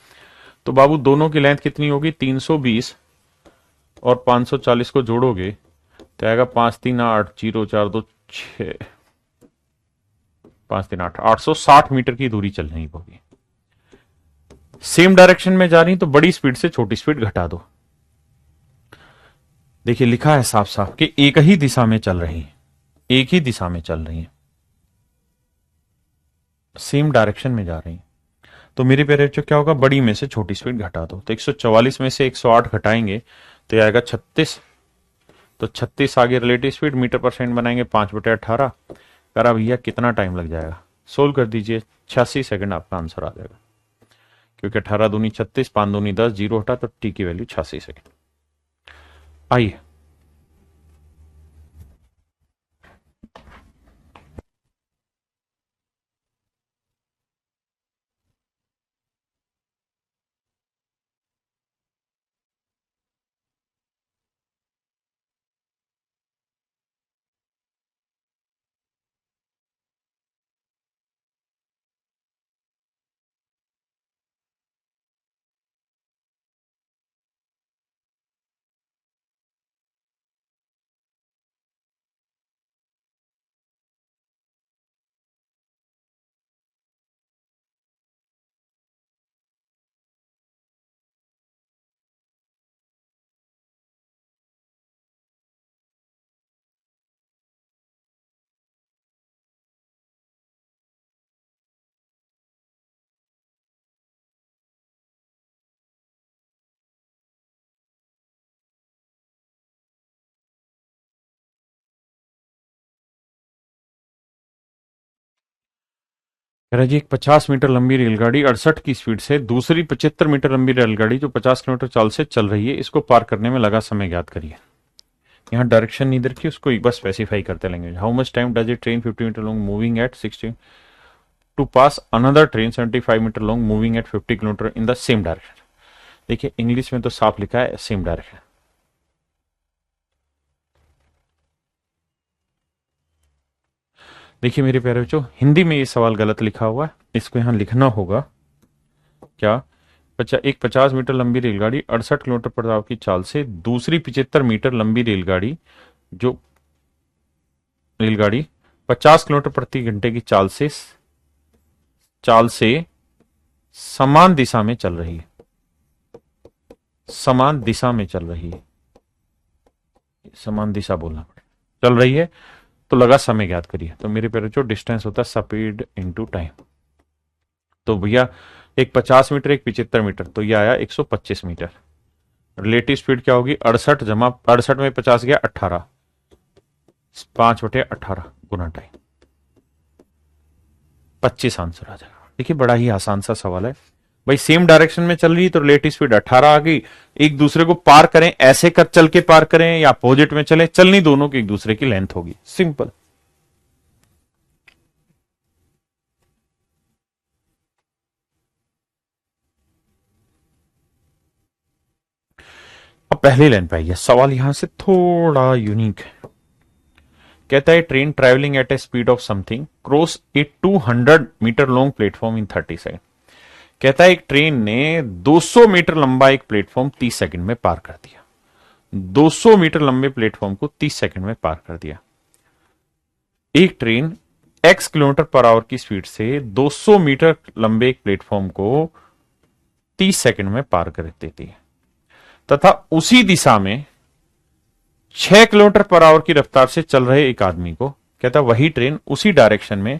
तो बाबू दोनों की लेंथ कितनी होगी? 320 और 540 को जोड़ोगे तो आएगा 5 3 8 0 4 2 6, 5 3 8 860 मीटर की दूरी चलनी होगी। सेम डायरेक्शन में जा रही तो बड़ी स्पीड से छोटी स्पीड घटा दो। देखिए लिखा है साफ साफ कि एक ही दिशा में चल रही है, एक ही दिशा में चल रही है, सेम डायरेक्शन में जा रही है। तो मेरे प्यारे बच्चों क्या होगा? बड़ी में से छोटी स्पीड घटा दो। तो 144 में से 108 घटाएंगे तो ये आएगा 36। तो 36 आगे relative speed metre per second बनाएंगे 5/18। करा भैया कितना टाइम लग जाएगा? सोल्व कर दीजिए, 86 सेकंड आपका आंसर आ जाएगा। क्योंकि 18 दूनी 36, 5 दूनी 10, जीरो हटा तो टी की वैल्यू 86 सेकंड। आइए कह रहा जी एक 50 मीटर लंबी रेलगाड़ी 68 की स्पीड से दूसरी 75 मीटर लंबी रेलगाड़ी जो 50 किलोमीटर चाल से चल रही है, इसको पार करने में लगा समय ज्ञात करिए। यहाँ डायरेक्शन नहीं दे रखी, उसको एक बार स्पेसिफाई करते language. How much time does a train 50 metre long moving at 60 to pass another train 75 metre long moving at 50 kilometre in the same direction. देखिए इंग्लिश में तो साफ लिखा है सेम डायरेक्शन। देखिए मेरे प्यारे बच्चों, हिंदी में ये सवाल गलत लिखा हुआ है, इसको यहां लिखना होगा क्या। एक 50 मीटर लंबी रेलगाड़ी 68 किलोमीटर प्रति घंटे की चाल से दूसरी 75 मीटर लंबी जो रेलगाड़ी 50 किलोमीटर प्रति घंटे की चाल से समान दिशा में चल रही है, समान दिशा में चल रही है, समान दिशा बोलना पड़ेगा, चल रही है। तो लगा समय ज्ञात करिए। तो मेरे प्यारे बच्चों डिस्टेंस होता है स्पीड इनटू टाइम। तो भैया एक 50 मीटर एक 75 मीटर, तो ये आया 125 मीटर। रिलेटिव स्पीड क्या होगी, 68 जमा 68 में 50 गया 18, 5/18 गुना टाइम, 25 आंसर आ जाएगा। देखिए बड़ा ही आसान सा सवाल है भाई। सेम डायरेक्शन में चल रही है तो रिलेटिव स्पीड 18 आ गई। एक दूसरे को पार करें, ऐसे कर चल के पार करें या अपोजिट में चले, चलनी दोनों की एक दूसरे की लेंथ होगी, सिंपल। अब पहली लाइन पे आइए, सवाल यहां से थोड़ा यूनिक है। कहता है train travelling at a speed of something cross a 200 metre long platform in 30 second. कहता है एक ट्रेन ने 200 मीटर लंबा एक प्लेटफॉर्म 30 सेकंड में पार कर दिया। 200 मीटर लंबे प्लेटफॉर्म को 30 सेकंड में पार कर दिया। एक train x kilometre per our की स्पीड से 200 मीटर लंबे एक प्लेटफॉर्म को 30 सेकंड में पार कर देती है तथा उसी दिशा में 6 किलोमीटर पर आवर की रफ्तार से चल रहे एक आदमी को, कहता वही ट्रेन उसी डायरेक्शन में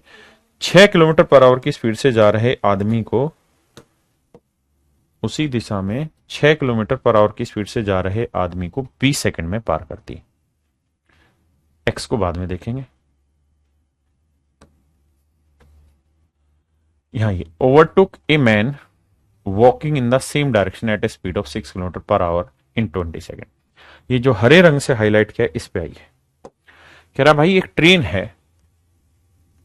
6 किलोमीटर पर आवर की स्पीड से जा रहे आदमी को, उसी दिशा में 6 किलोमीटर पर आवर की स्पीड से जा रहे आदमी को 20 सेकंड में पार करती है। एक्स को बाद में देखेंगे। यहां ये overtook a man walking in the same direction at a speed of 6 kilometre per our in 20 second. ये जो हरे रंग से हाईलाइट किया है इस पे आइए। कह रहा भाई एक ट्रेन है,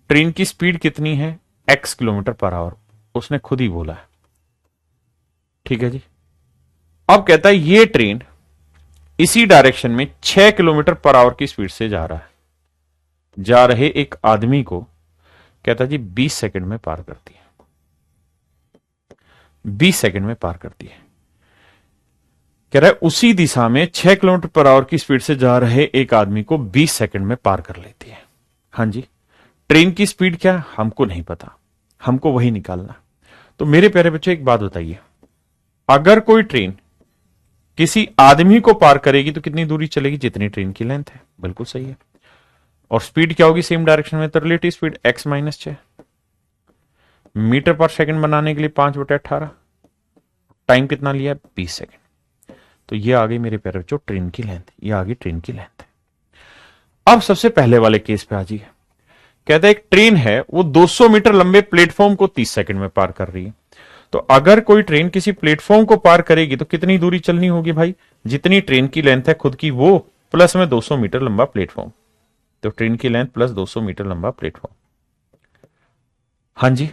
ट्रेन की स्पीड कितनी है, x किलोमीटर पर आवर, उसने खुद ही बोला है, ठीक है जी। अब कहता है ये ट्रेन इसी डायरेक्शन में 6 किलोमीटर पर आवर की स्पीड से जा रहा है, जा रहे एक आदमी को, कहता जी 20 सेकंड में पार करती है, 20 सेकंड में पार करती है। कह रहा है उसी दिशा में 6 किलोमीटर पर आवर की स्पीड से जा रहे एक आदमी को 20 सेकंड में पार कर लेती है। हां जी, ट्रेन की स्पीड क्या हमको नहीं पता, हमको वही निकालना। तो मेरे प्यारे बच्चे एक बात बताइए, अगर कोई ट्रेन किसी आदमी को पार करेगी तो कितनी दूरी चलेगी, जितनी ट्रेन की लेंथ है, बिल्कुल सही है। और स्पीड क्या होगी सेम डायरेक्शन में, तो relative speed x-6, metre per second बनाने के लिए 5/18, टाइम कितना लिया 20 सेकंड। तो ये आ गई मेरे प्यारे बच्चों ट्रेन की लेंथ, ये आ गई ट्रेन की लेंथ। अब सबसे पहले वाले केस पे आ जाइए। कहता है एक ट्रेन है वो 200 मीटर लंबे प्लेटफॉर्म को 30 सेकंड में पार कर रही है। तो अगर कोई ट्रेन किसी प्लेटफॉर्म को पार करेगी तो कितनी दूरी चलनी होगी भाई, जितनी ट्रेन की लेंथ है खुद की वो, प्लस में 200 मीटर लंबा प्लेटफॉर्म। तो ट्रेन की लेंथ प्लस 200 मीटर लंबा प्लेटफॉर्म। हां जी,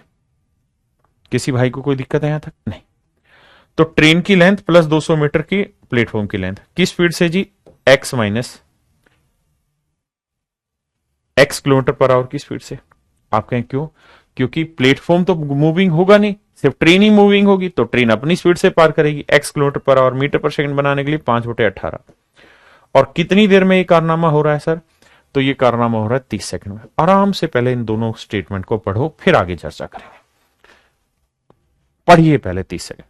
किसी भाई को कोई दिक्कत है यहां तक, नहीं। तो ट्रेन की लेंथ प्लस 200 मीटर की प्लेटफॉर्म की लेंथ किस स्पीड से जी, x किलोमीटर पर आवर की स्पीड से। आप कहें क्यों, क्योंकि प्लेटफॉर्म तो मूविंग होगा नहीं, सिर्फ ट्रेन ही मूविंग होगी, तो ट्रेन अपनी स्पीड से पार करेगी। x kilometre per hour metre per second बनाने के लिए 5/18। और कितनी देर में ये कारनामा हो रहा है सर, तो ये कारनामा हो रहा है 30 सेकंड में। आराम से पहले इन दोनों स्टेटमेंट को पढ़ो, फिर आगे चर्चा करेंगे। पढ़िए पहले 30 सेकंड।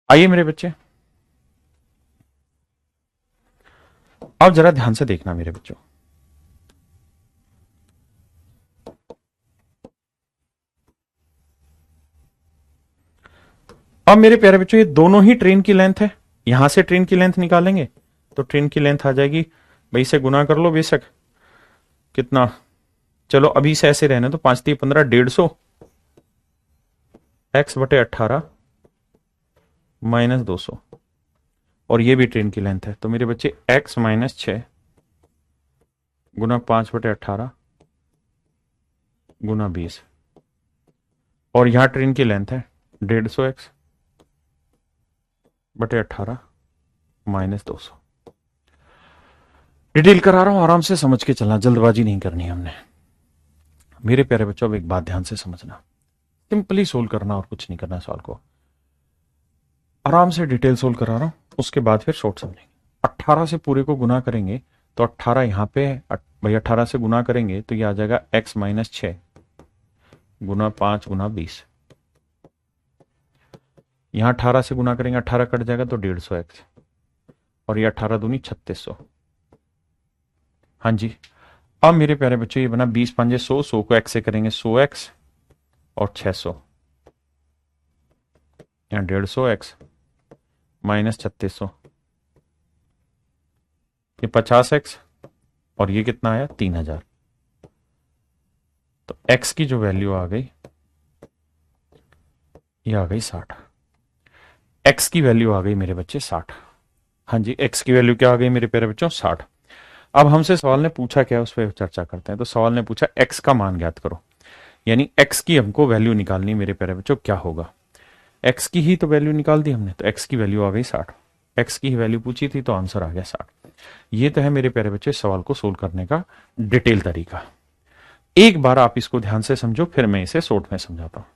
आइए मेरे बच्चे, अब जरा ध्यान से देखना मेरे बच्चों। अब मेरे प्यारे बच्चों, ये दोनों ही ट्रेन की लेंथ है। यहां से ट्रेन की लेंथ निकालेंगे तो ट्रेन की लेंथ आ जाएगी, भाई से गुना कर लो बेशक, कितना, चलो अभी से ऐसे रहने तो 5×3 = 15, 150 x/18 -200। और ये भी ट्रेन की लेंथ है, तो मेरे बच्चे x - 6 गुना 5/18 गुना 20। और यहां ट्रेन की लेंथ है 150x/18 -200। डिटेल करा रहा हूं, आराम से समझ के चलना, जल्दबाजी नहीं करनी हमने। मेरे प्यारे बच्चों, अब एक बात ध्यान से समझना, सिंपली सोल्व करना और कुछ नहीं करना। सवाल को आराम से डिटेल सोल्व करा रहा हूं, उसके बाद फिर शॉर्ट समझेंगे। 18 से पूरे को गुना करेंगे तो 18 यहां पे है, भाई 18 से गुना करेंगे तो ये आ जाएगा x - 6 गुना 5 गुना 20। यहां 18 से गुना करेंगे, 18 कट जाएगा तो 150x, और ये 18 दूनी 3600। हाँ जी। अब मेरे प्यारे बच्चों, ये बना 20×5 100, 100 को x से करेंगे 100x, और 600 यहाँ 150x -3600, ये 50x, और ये कितना आया 3000। तो x की जो वैल्यू आ गई, ये आ गई 60। x की वैल्यू आ गई मेरे बच्चे 60। हाँ जी, x की वैल्यू क्या आ गई मेरे प्यारे बच्चों 60। अब हमसे सवाल ने पूछा क्या, उस पर चर्चा करते हैं। तो सवाल ने पूछा x का मान ज्ञात करो, यानी x की हमको वैल्यू निकालनी। मेरे प्यारे बच्चों क्या होगा, x की ही तो वैल्यू निकाल दी हमने, तो x की वैल्यू आ गई 60। x की ही वैल्यू पूछी थी तो आंसर आ गया 60। ये तो है मेरे प्यारे बच्चे सवाल को सोल्व करने का डिटेल तरीका। एक बार आप इसको ध्यान से समझो, फिर मैं इसे शॉर्ट में समझाता हूं।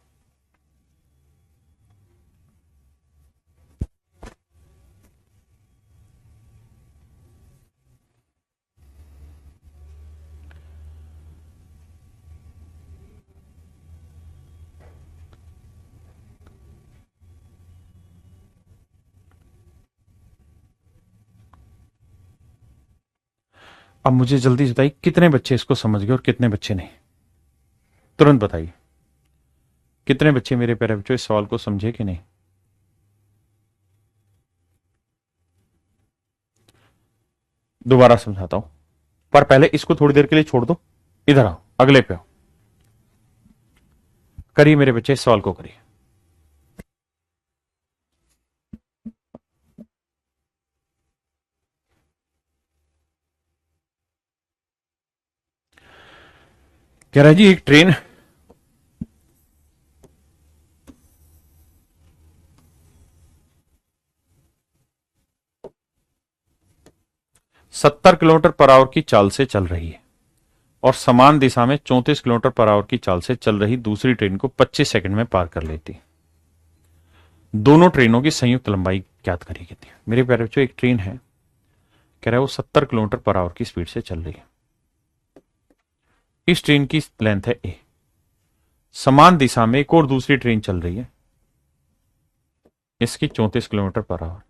अब मुझे जल्दी से बताइए कितने बच्चे इसको समझ गए और कितने बच्चे नहीं, तुरंत बताइए। कितने बच्चे मेरे प्यारे बच्चों इस सवाल को समझे कि नहीं? दोबारा समझाता हूं, पर पहले इसको थोड़ी देर के लिए छोड़ दो। इधर आओ, अगले पे आओ, करिए मेरे बच्चे इस सवाल को करिए। कह रहा है जी, एक ट्रेन 70 किलोमीटर पर आवर की चाल से चल रही है, और समान दिशा में 34 किलोमीटर पर आवर की चाल से चल रही दूसरी ट्रेन को 25 सेकंड में पार कर लेती। दोनों ट्रेनों की संयुक्त लंबाई ज्ञात करिए कितनी। मेरे प्यारे बच्चों, एक ट्रेन है, कह रहा है वो 70 किलोमीटर पर आवर की स्पीड से चल रही है। इस ट्रेन की लेंथ है ए। समान दिशा में एक और दूसरी ट्रेन चल रही है, इसकी 34 किलोमीटर पर आवर।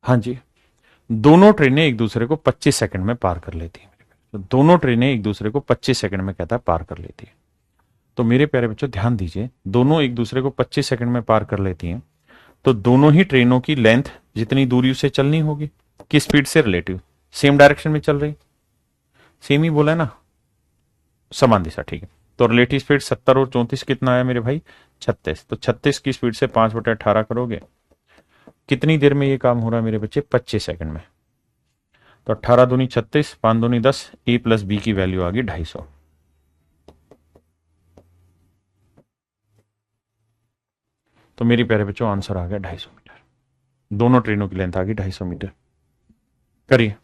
हाँ जी, दोनों ट्रेनें एक दूसरे को 25 सेकंड में पार कर लेती हैं। तो दोनों ट्रेनें एक दूसरे को 25 सेकंड में कहता है पार कर लेती है। तो मेरे प्यारे बच्चों ध्यान दीजिए, दोनों एक दूसरे को 25 सेकंड में पार कर लेती हैं, तो दोनों ही ट्रेनों की लेंथ जितनी दूरी उसे चलनी होगी, किस स्पीड से रिलेटिव, सेम डायरेक्शन में चल रही, सेम ही बोला है ना, समान दिशा, ठीक है। तो रिलेटिव स्पीड 70 और 34 कितना आया मेरे भाई 36। तो 36 की स्पीड से 5/18 करोगे, कितनी देर में ये काम हो रहा है मेरे बच्चे 25 सेकंड में। तो 18 दूनी 36, 5 दूनी 10, ए प्लस बी की वैल्यू आ गई 250। तो मेरी प्यारे बच्चों आंसर आ गया 250 मीटर। दोनों ट्रेनों की लेंथ आ गई 250 मीटर। करिए।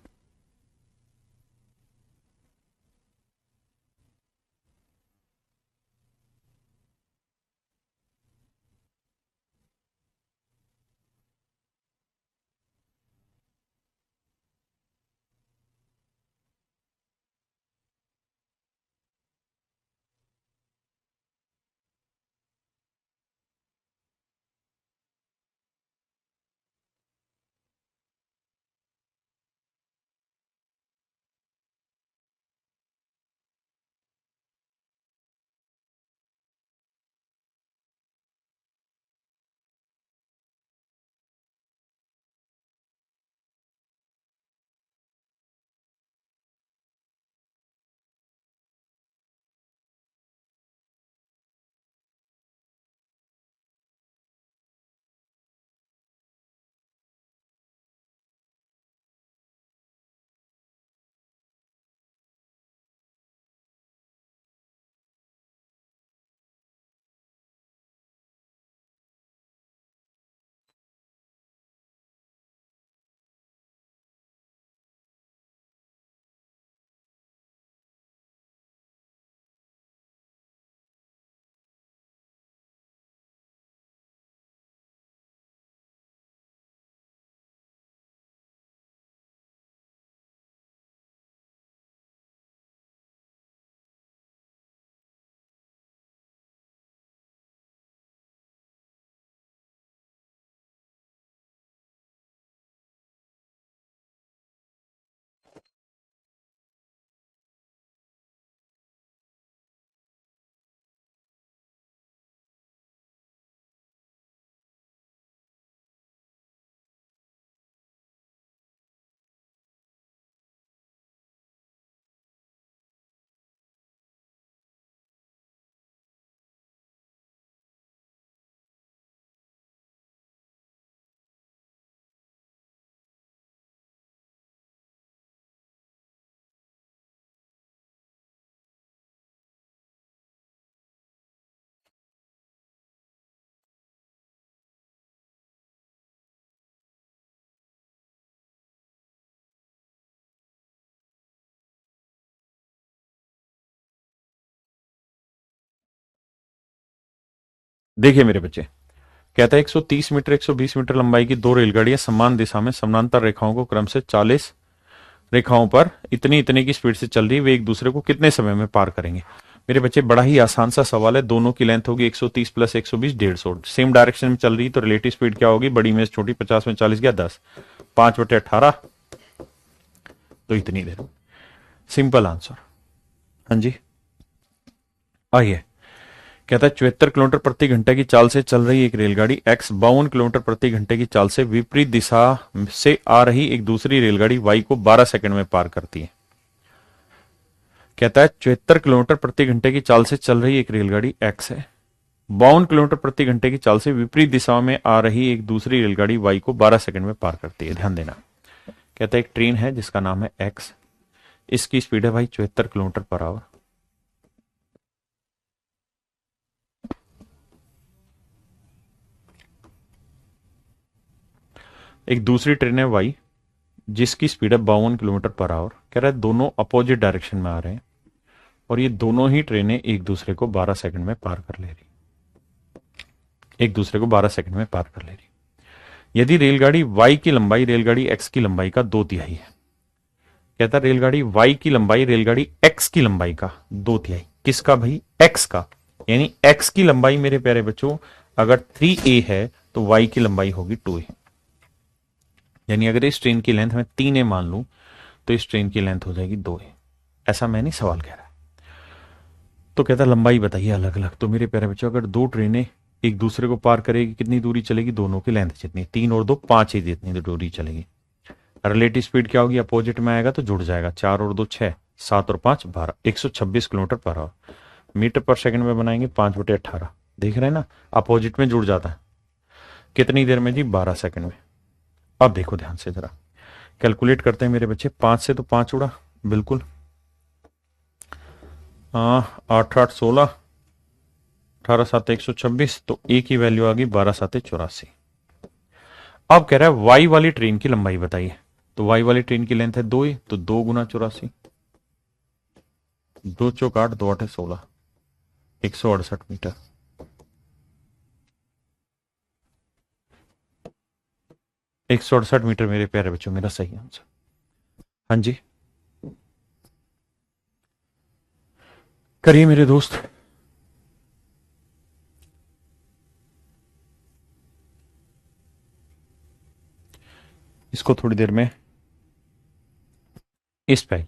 देखिए मेरे बच्चे, कहता है 130 मीटर 120 मीटर लंबाई की दो रेलगाड़ियां समान दिशा में समानांतर रेखाओं को क्रम से 40 रेखाओं पर इतनी इतनी की स्पीड से चल रही है, वे एक दूसरे को कितने समय में पार करेंगे। मेरे बच्चे बड़ा ही आसान सा सवाल है। दोनों की लेंथ होगी 130 प्लस 120 150, सेम डायरेक्शन में चल रही, तो रिलेटिव स्पीड क्या होगी, बड़ी में से छोटी, 50 में 40 गया 10, 5/18, तो इतनी देर। Simple answer. हाँ जी, आइए। कहता है 74 किलोमीटर प्रति घंटे की चाल से चल रही एक रेलगाड़ी एक्स 52 किलोमीटर प्रति घंटे की चाल से विपरीत दिशा से आ रही एक दूसरी रेलगाड़ी वाई को 12 सेकंड में पार करती है। कहता है 74 किलोमीटर प्रति घंटे की चाल से चल रही एक रेलगाड़ी एक्स है, 52 किलोमीटर प्रति घंटे की चाल से विपरीत दिशा में आ रही एक दूसरी रेलगाड़ी वाई को 12 सेकंड में पार करती है। ध्यान देना। कहता है एक ट्रेन है जिसका नाम है एक्स, इसकी स्पीड है भाई 74 किलोमीटर पर आवर। एक दूसरी ट्रेन है वाई जिसकी स्पीड है 52 किलोमीटर पर आवर। कह रहा है दोनों अपोजिट डायरेक्शन में आ रहे हैं और ये दोनों ही ट्रेनें एक दूसरे को 12 सेकंड में पार कर ले रही, एक दूसरे को 12 सेकंड में पार कर ले रही। यदि रेलगाड़ी वाई की लंबाई रेलगाड़ी एक्स की लंबाई का 2/3 है। कहता रेलगाड़ी वाई की लंबाई रेलगाड़ी एक्स की लंबाई का 2/3। किसका भाई, एक्स का। यानी एक्स की लंबाई मेरे प्यारे बच्चों अगर 3a है तो वाई की लंबाई होगी 2a। यानी अगर इस ट्रेन की लेंथ मैं 3a मान लूं तो इस ट्रेन की लेंथ हो जाएगी 2a। ऐसा मैं नहीं सवाल कह रहा। तो कहता लंबाई बताइए अलग अलग। तो मेरे प्यारे बच्चों अगर दो ट्रेनें एक दूसरे को पार करेगी कितनी दूरी चलेगी, दोनों की लेंथ जितनी, 3 और 2 5 ही जितनी दूरी चलेगी। रिलेटिव स्पीड क्या होगी, अपोजिट में आएगा तो जुड़ जाएगा, 4 और 2 6, 7 और 5 12, 126 kilometre per hour. Metre per second में बनाएंगे 5/18। देख रहे हैं ना, अपोजिट में जुड़ जाता है। कितनी देर में जी, 12 सेकंड में। अब देखो ध्यान से जरा, कैलकुलेट करते हैं मेरे बच्चे। 5 से तो 5 उड़ा, बिल्कुल। 8 8 16, 18 7 126, तो ए की वैल्यू आ गई 12 7 84। अब कह रहा है वाई वाली ट्रेन की लंबाई बताइए। तो वाई वाली ट्रेन की लेंथ है 2a, तो 2 गुना 84, 2 चौक 8, 2 8 16, 168 मीटर। एक 168 मीटर मेरे प्यारे बच्चों, मेरा सही आंसर। हाँ जी, करिए मेरे दोस्त। इसको थोड़ी देर में इस पे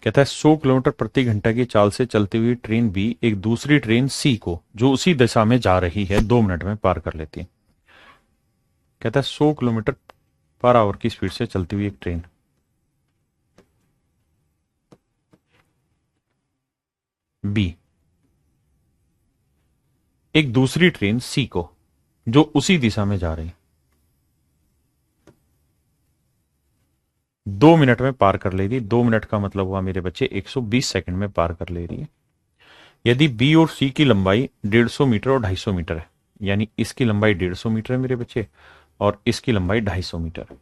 कहता है 100 किलोमीटर प्रति घंटा की चाल से चलती हुई ट्रेन बी एक दूसरी ट्रेन सी को जो उसी दिशा में जा रही है 2 मिनट में पार कर लेती है। कहता है 100 किलोमीटर पर आवर की स्पीड से चलती हुई एक ट्रेन बी एक दूसरी ट्रेन सी को जो उसी दिशा में जा रही 2 मिनट में पार कर ले रही। 2 मिनट का मतलब हुआ मेरे बच्चे 120 सेकंड में पार कर ले रही है। यदि बी और सी की लंबाई 150 मीटर और 250 मीटर है, यानी इसकी लंबाई 150 मीटर है मेरे बच्चे और इसकी लंबाई 250 मीटर है,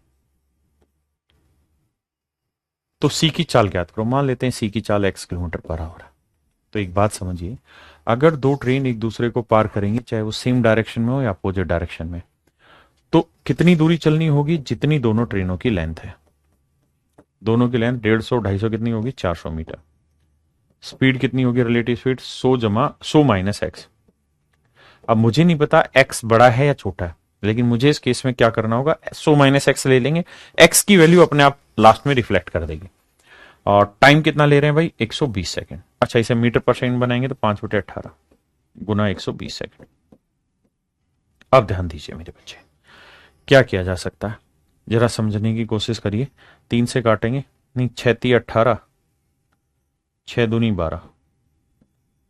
तो सी की चाल ज्ञात करो। मान लेते हैं सी की चाल x किलोमीटर पर आवर है। तो एक बात समझिए, अगर दो ट्रेन एक दूसरे को पार करेंगी चाहे वो सेम डायरेक्शन में हो या अपोजिट डायरेक्शन में, तो कितनी दूरी चलनी होगी, जितनी दोनों ट्रेनों की लेंथ है। दोनों की लेंथ 150 250 कितनी होगी, 400 मीटर। स्पीड कितनी होगी, रिलेटिव स्पीड 100 माइनस एक्स। अब मुझे नहीं पता एक्स बड़ा है या छोटा है, लेकिन मुझे इस केस में क्या करना होगा, 100 माइनस एक्स ले लेंगे। एक्स की वैल्यू अपने आप लास्ट में रिफ्लेक्ट कर देगी। और टाइम कितना ले रहे हैं भाई, 120 सेकंड। अच्छा, इसे मीटर पर सेकंड बनाएंगे तो 5/18 गुना 120 सेकंड। अब ध्यान दीजिए मेरे बच्चे, क्या किया जा सकता है, जरा समझने की कोशिश करिए। 3 से काटेंगे, नहीं, 6 3 18, 6 दूनी 12,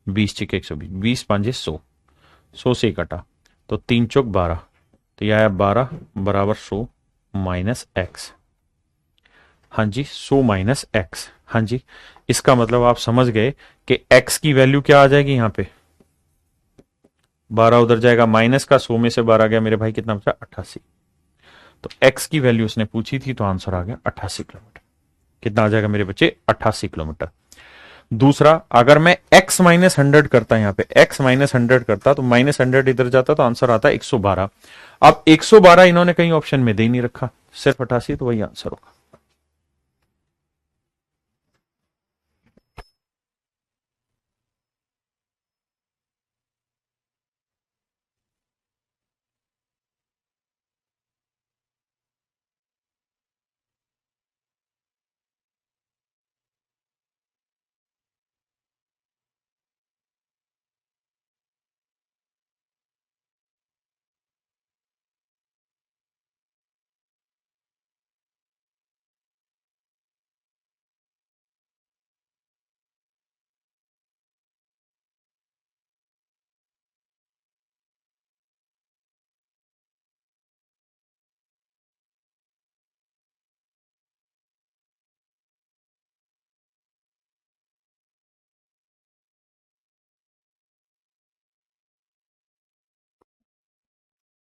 20 चिक 120, 20 5 100, 100 से कटा तो 3 चौक 12, तो यह आया 12 बराबर 100 माइनस एक्स। हाँ जी, 100 माइनस एक्स। हाँ जी, इसका मतलब आप समझ गए कि एक्स की वैल्यू क्या आ जाएगी, यहां पे 12 उधर जाएगा, माइनस का 100 में से 12 गया मेरे भाई, कितना बचा, 88। तो एक्स की वैल्यू उसने पूछी थी तो आंसर आ गया 88 किलोमीटर। कितना आ जाएगा मेरे बच्चे, 88 किलोमीटर। दूसरा, अगर मैं x माइनस 100 करता, यहां पे x माइनस 100 करता तो माइनस 100 इधर जाता तो आंसर आता 112। अब 112 इन्होंने कहीं ऑप्शन में दे ही नहीं रखा, सिर्फ 88, तो वही आंसर होगा।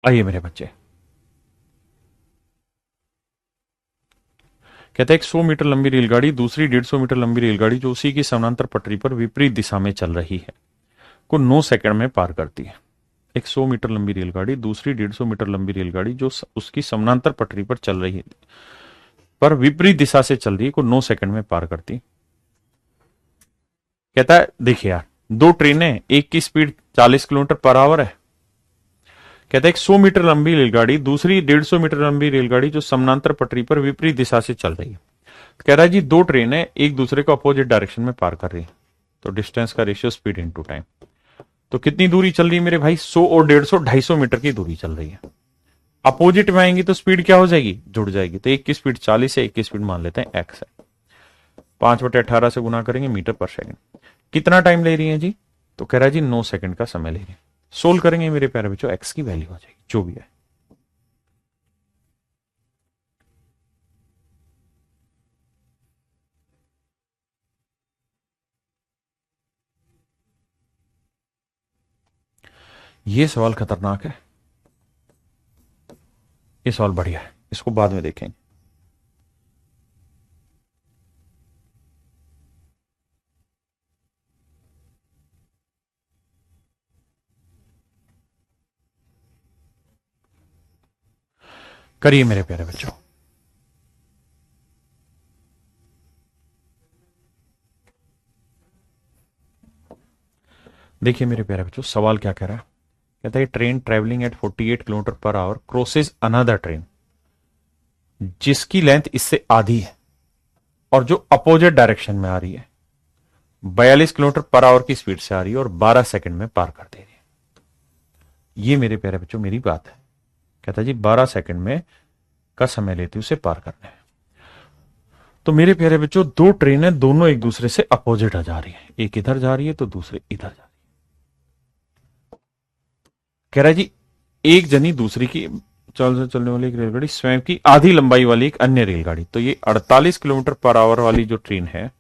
आइए मेरे बच्चे, कहता है एक 100 मीटर लंबी रेलगाड़ी दूसरी 150 मीटर लंबी रेलगाड़ी जो उसी की समानांतर पटरी पर विपरीत दिशा में चल रही है को 9 सेकंड में पार करती है। एक 100 मीटर लंबी रेलगाड़ी दूसरी 150 मीटर लंबी रेलगाड़ी जो उसकी समानांतर पटरी पर चल रही है, पर विपरीत दिशा से चल रही है, को 9 सेकंड में पार करती। कहता है देखिए यार, दो ट्रेनें, एक की स्पीड 40 किलोमीटर पर आवर है। कहता है एक 100 मीटर लंबी रेलगाड़ी दूसरी 150 मीटर लंबी रेलगाड़ी जो समानांतर पटरी पर विपरीत दिशा से चल रही है। कह रहा है जी दो ट्रेनें एक दूसरे को अपोजिट डायरेक्शन में पार कर रही है, तो डिस्टेंस का रेशियो स्पीड इनटू टाइम। तो कितनी दूरी चल रही है मेरे भाई, 100 और 150, 250 मीटर की दूरी चल रही है। अपोजिट में आएंगी तो स्पीड क्या हो जाएगी, जुड़ जाएगी। तो एक की स्पीड 40 है, एक की स्पीड मान लेते हैं x है। 5/18 से गुना करेंगे मीटर पर सेकंड। कितना टाइम ले रही है जी, तो कह रहा है जी 9 सेकंड का समय ले रही है। सोल्व करेंगे मेरे प्यारे बच्चों, x की वैल्यू आ जाएगी जो भी है। ये सवाल खतरनाक है, ये सवाल बढ़िया है, इसको बाद में देखेंगे। करिए मेरे प्यारे बच्चों। देखिए मेरे प्यारे बच्चों, सवाल क्या कह रहा है। कहता है train travelling eight 48 kilometre per our crosses another train जिसकी लेंथ इससे आधी है और जो अपोजिट डायरेक्शन में आ रही है, 42 किलोमीटर पर आवर की स्पीड से आ रही है और 12 सेकंड में पार कर दे रही है। ये मेरे प्यारे बच्चों मेरी बात है। कहता है जी 12 सेकंड में का समय लेती उसे पार करने में। तो मेरे प्यारे बच्चों, दो ट्रेनें दोनों एक दूसरे से अपोजिट जा रही है, एक इधर जा रही है तो दूसरे इधर जा रही है। कह रहा है जी एक जनी दूसरी की चलने वाली एक रेलगाड़ी स्वयं की आधी लंबाई वाली एक अन्य रेलगाड़ी, तो ये 48 किलोमीटर पर आवर वाली जो ट्रेन है,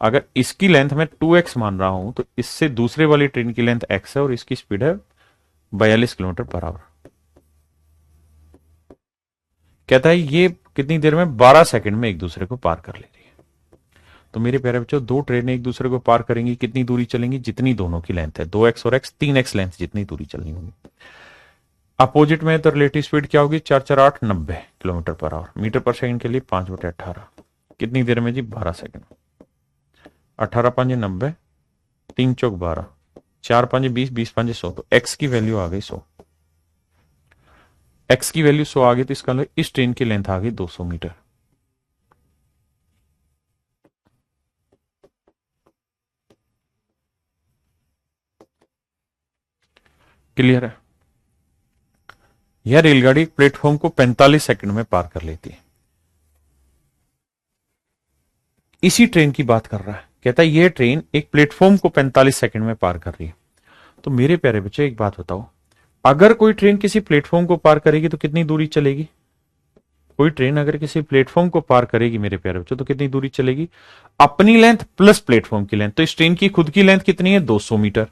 अगर इसकी लेंथ मैं 2x मान रहा हूं तो इससे दूसरे वाली ट्रेन की लेंथ x है और इसकी स्पीड है 42 किलोमीटर पर आवर। कहता है ये कितनी देर में, 12 सेकंड में एक दूसरे को पार कर ले रही है। तो मेरे प्यारे बच्चों, दो ट्रेनें एक दूसरे को पार करेंगी, कितनी दूरी चलेंगी, जितनी दोनों की लेंथ है, 2x और x 3x लेंथ जितनी दूरी चलनी होगी। अपोजिट में तो रिलेटिव स्पीड क्या होगी, 4×4=8 90 kilometre per hour. Metre per second के लिए 5/18 कितनी देर में जी, 12 सेकंड। 18×5 90, 3×4 12, 4×5 20, 20×5 100, तो x की वैल्यू आ गई 100। x की वैल्यू 100 आ गई तो इसका इस ट्रेन की लेंथ आ गई 200 मीटर। क्लियर है। यह रेलगाड़ी प्लेटफॉर्म को 45 सेकंड में पार कर लेती है। इसी ट्रेन की बात कर रहा है। कहता है यह ट्रेन एक प्लेटफॉर्म को 45 सेकंड में पार कर रही है। तो मेरे प्यारे बच्चे एक बात बताओ, अगर कोई ट्रेन किसी प्लेटफॉर्म को पार करेगी तो कितनी दूरी चलेगी। कोई ट्रेन अगर किसी प्लेटफॉर्म को पार करेगी मेरे प्यारे बच्चों तो कितनी दूरी चलेगी, अपनी लेंथ प्लस प्लेटफॉर्म की लेंथ। तो इस ट्रेन की खुद की लेंथ कितनी है, 200 मीटर।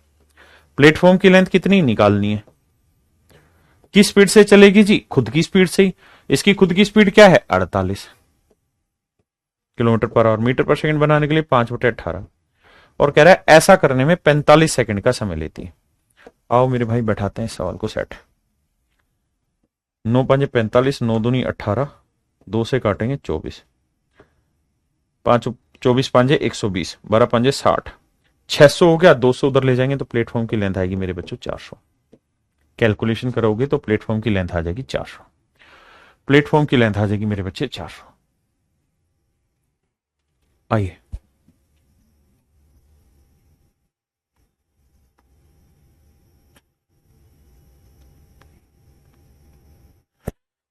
प्लेटफॉर्म की लेंथ कितनी निकालनी है, किस स्पीड से चलेगी जी, खुद की स्पीड से ही। इसकी खुद की स्पीड क्या है, 48। Kilometre per hour. Metre per second बनाने के लिए 5/18, और कह रहा है ऐसा करने में 45 सेकंड का समय लेती है। आओ मेरे भाई बैठाते हैं इस सवाल को सेट। 9 पंजे 45, 9 दूनी 18, 2 से काटेंगे 24, 5 24 पंजे 120, 12 पंजे 60, 600 हो गया। 200 उधर ले जाएंगे तो प्लेटफॉर्म की लेंथ आएगी मेरे बच्चों 400। कैलकुलेशन करोगे तो प्लेटफॉर्म की लेंथ आ जाएगी 400। प्लेटफॉर्म की लेंथ आ जाएगी मेरे बच्चे 400। आइए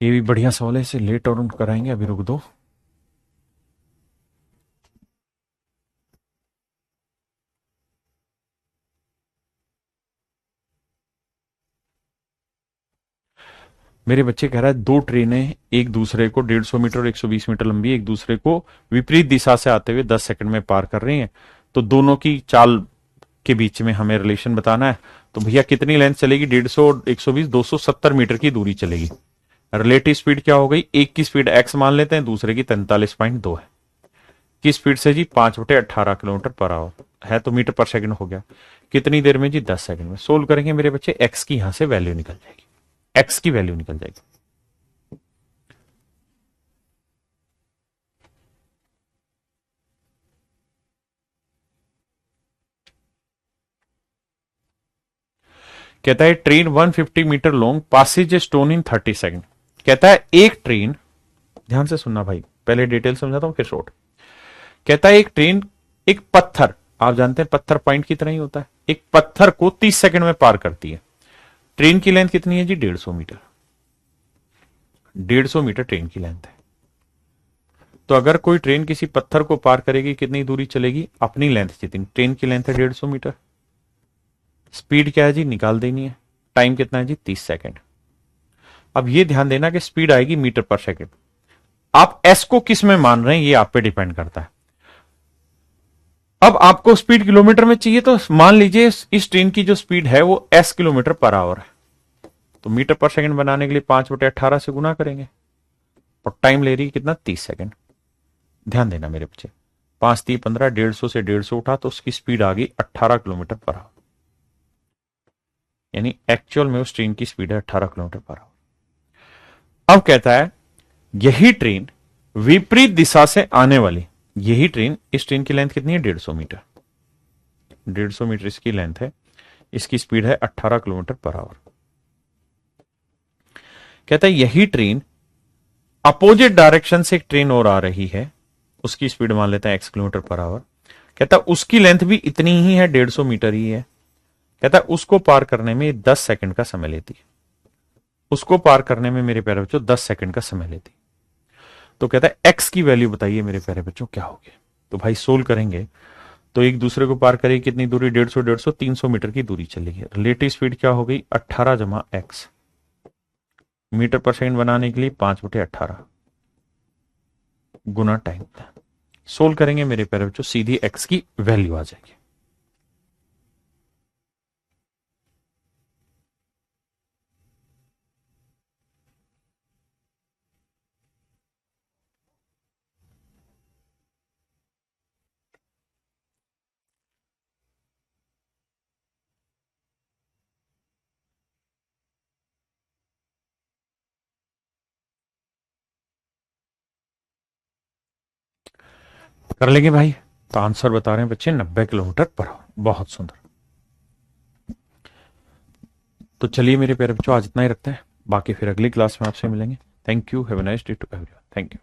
ये भी बढ़िया सवाल है, इसे लेट और कराएंगे, अभी रुक दो। मेरे बच्चे कह रहा है दो ट्रेनें एक दूसरे को 150 मीटर और 120 मीटर लंबी एक दूसरे को विपरीत दिशा से आते हुए 10 सेकंड में पार कर रही हैं, तो दोनों की चाल के बीच में हमें रिलेशन बताना है। तो भैया कितनी लेंथ चलेगी? 150 और 120, 270 मीटर की दूरी चलेगी। रिलेटिव स्पीड क्या हो गई? एक की स्पीड x मान लेते हैं, दूसरे की 43.2 है। की स्पीड से जी 5/18 किलोमीटर पर आवर है, तो मीटर पर सेकंड हो गया। कितनी देर में जी? 10 सेकंड में। सोल्व करेंगे मेरे बच्चे, x की यहां से वैल्यू निकल जाएगी, x की वैल्यू निकल जाएगी। कहता है train 150 metre long passes a stone in 30 second. कहता है एक ट्रेन, ध्यान से सुनना भाई, पहले डिटेल समझाता हूं फिर शॉर्ट। कहता है एक ट्रेन एक पत्थर, आप जानते हैं पत्थर पॉइंट की तरह ही होता है, एक पत्थर को 30 सेकंड में पार करती है। ट्रेन की लेंथ कितनी है जी? 150 मीटर। 150 मीटर ट्रेन की लेंथ है। तो अगर कोई ट्रेन किसी पत्थर को पार करेगी कितनी दूरी चलेगी? अपनी लेंथ जितनी। ट्रेन की लेंथ है 150 मीटर। स्पीड क्या है जी? निकाल देनी है। टाइम कितना है जी? 30 सेकंड। अब ये ध्यान देना कि स्पीड आएगी मीटर पर सेकंड। आप एस को किस में मान रहे हैं ये आप पे डिपेंड करता है। अब आपको स्पीड किलोमीटर में चाहिए तो मान लीजिए इस ट्रेन की जो स्पीड है वो एस किलोमीटर पर आवर है, तो मीटर पर सेकंड बनाने के लिए 5/18 से गुना करेंगे, और टाइम ले रही है कितना? 30 सेकंड। ध्यान देना मेरे बच्चे, 5 3 15, 150 से 150 उठा तो उसकी स्पीड आ गई 18 किलोमीटर पर आवर, यानी एक्चुअल में उस ट्रेन की स्पीड है 18 किलोमीटर पर आवर। अब कहता है यही ट्रेन विपरीत दिशा से आने वाली, यही ट्रेन, इस ट्रेन की लेंथ कितनी है? 150 मीटर। 150 मीटर इसकी लेंथ है, इसकी स्पीड है 18 किलोमीटर पर आवर। कहता है यही ट्रेन अपोजिट डायरेक्शन से एक ट्रेन और आ रही है, उसकी स्पीड मान लेते हैं x किलोमीटर पर आवर। कहता है उसकी लेंथ भी इतनी ही है, 150 मीटर ही है। कहता है उसको पार करने में 10 सेकंड का समय लेती है। उसको पार करने में मेरे प्यारे बच्चों 10 सेकंड का समय लेती। तो कहता है x की वैल्यू बताइए मेरे प्यारे बच्चों क्या होगी। तो भाई सोल्व करेंगे तो एक दूसरे को पार करेगी कितनी दूरी? 150 150, 300 मीटर की दूरी चलेगी। रिलेटिव स्पीड क्या हो गई? 18 जमा x। मीटर पर सेकंड बनाने के लिए 5/18 गुना टाइम। सोल्व करेंगे मेरे प्यारे बच्चों, सीधी x की वैल्यू आ जाएगी। कर लेंगे भाई। तो आंसर बता रहे हैं बच्चे 90 किलोमीटर पर आवर। बहुत सुंदर। तो चलिए मेरे प्यारे बच्चों आज इतना ही रखते हैं, बाकी फिर अगली क्लास में आपसे मिलेंगे। Thank you, have a nice day to everyone. Thank you.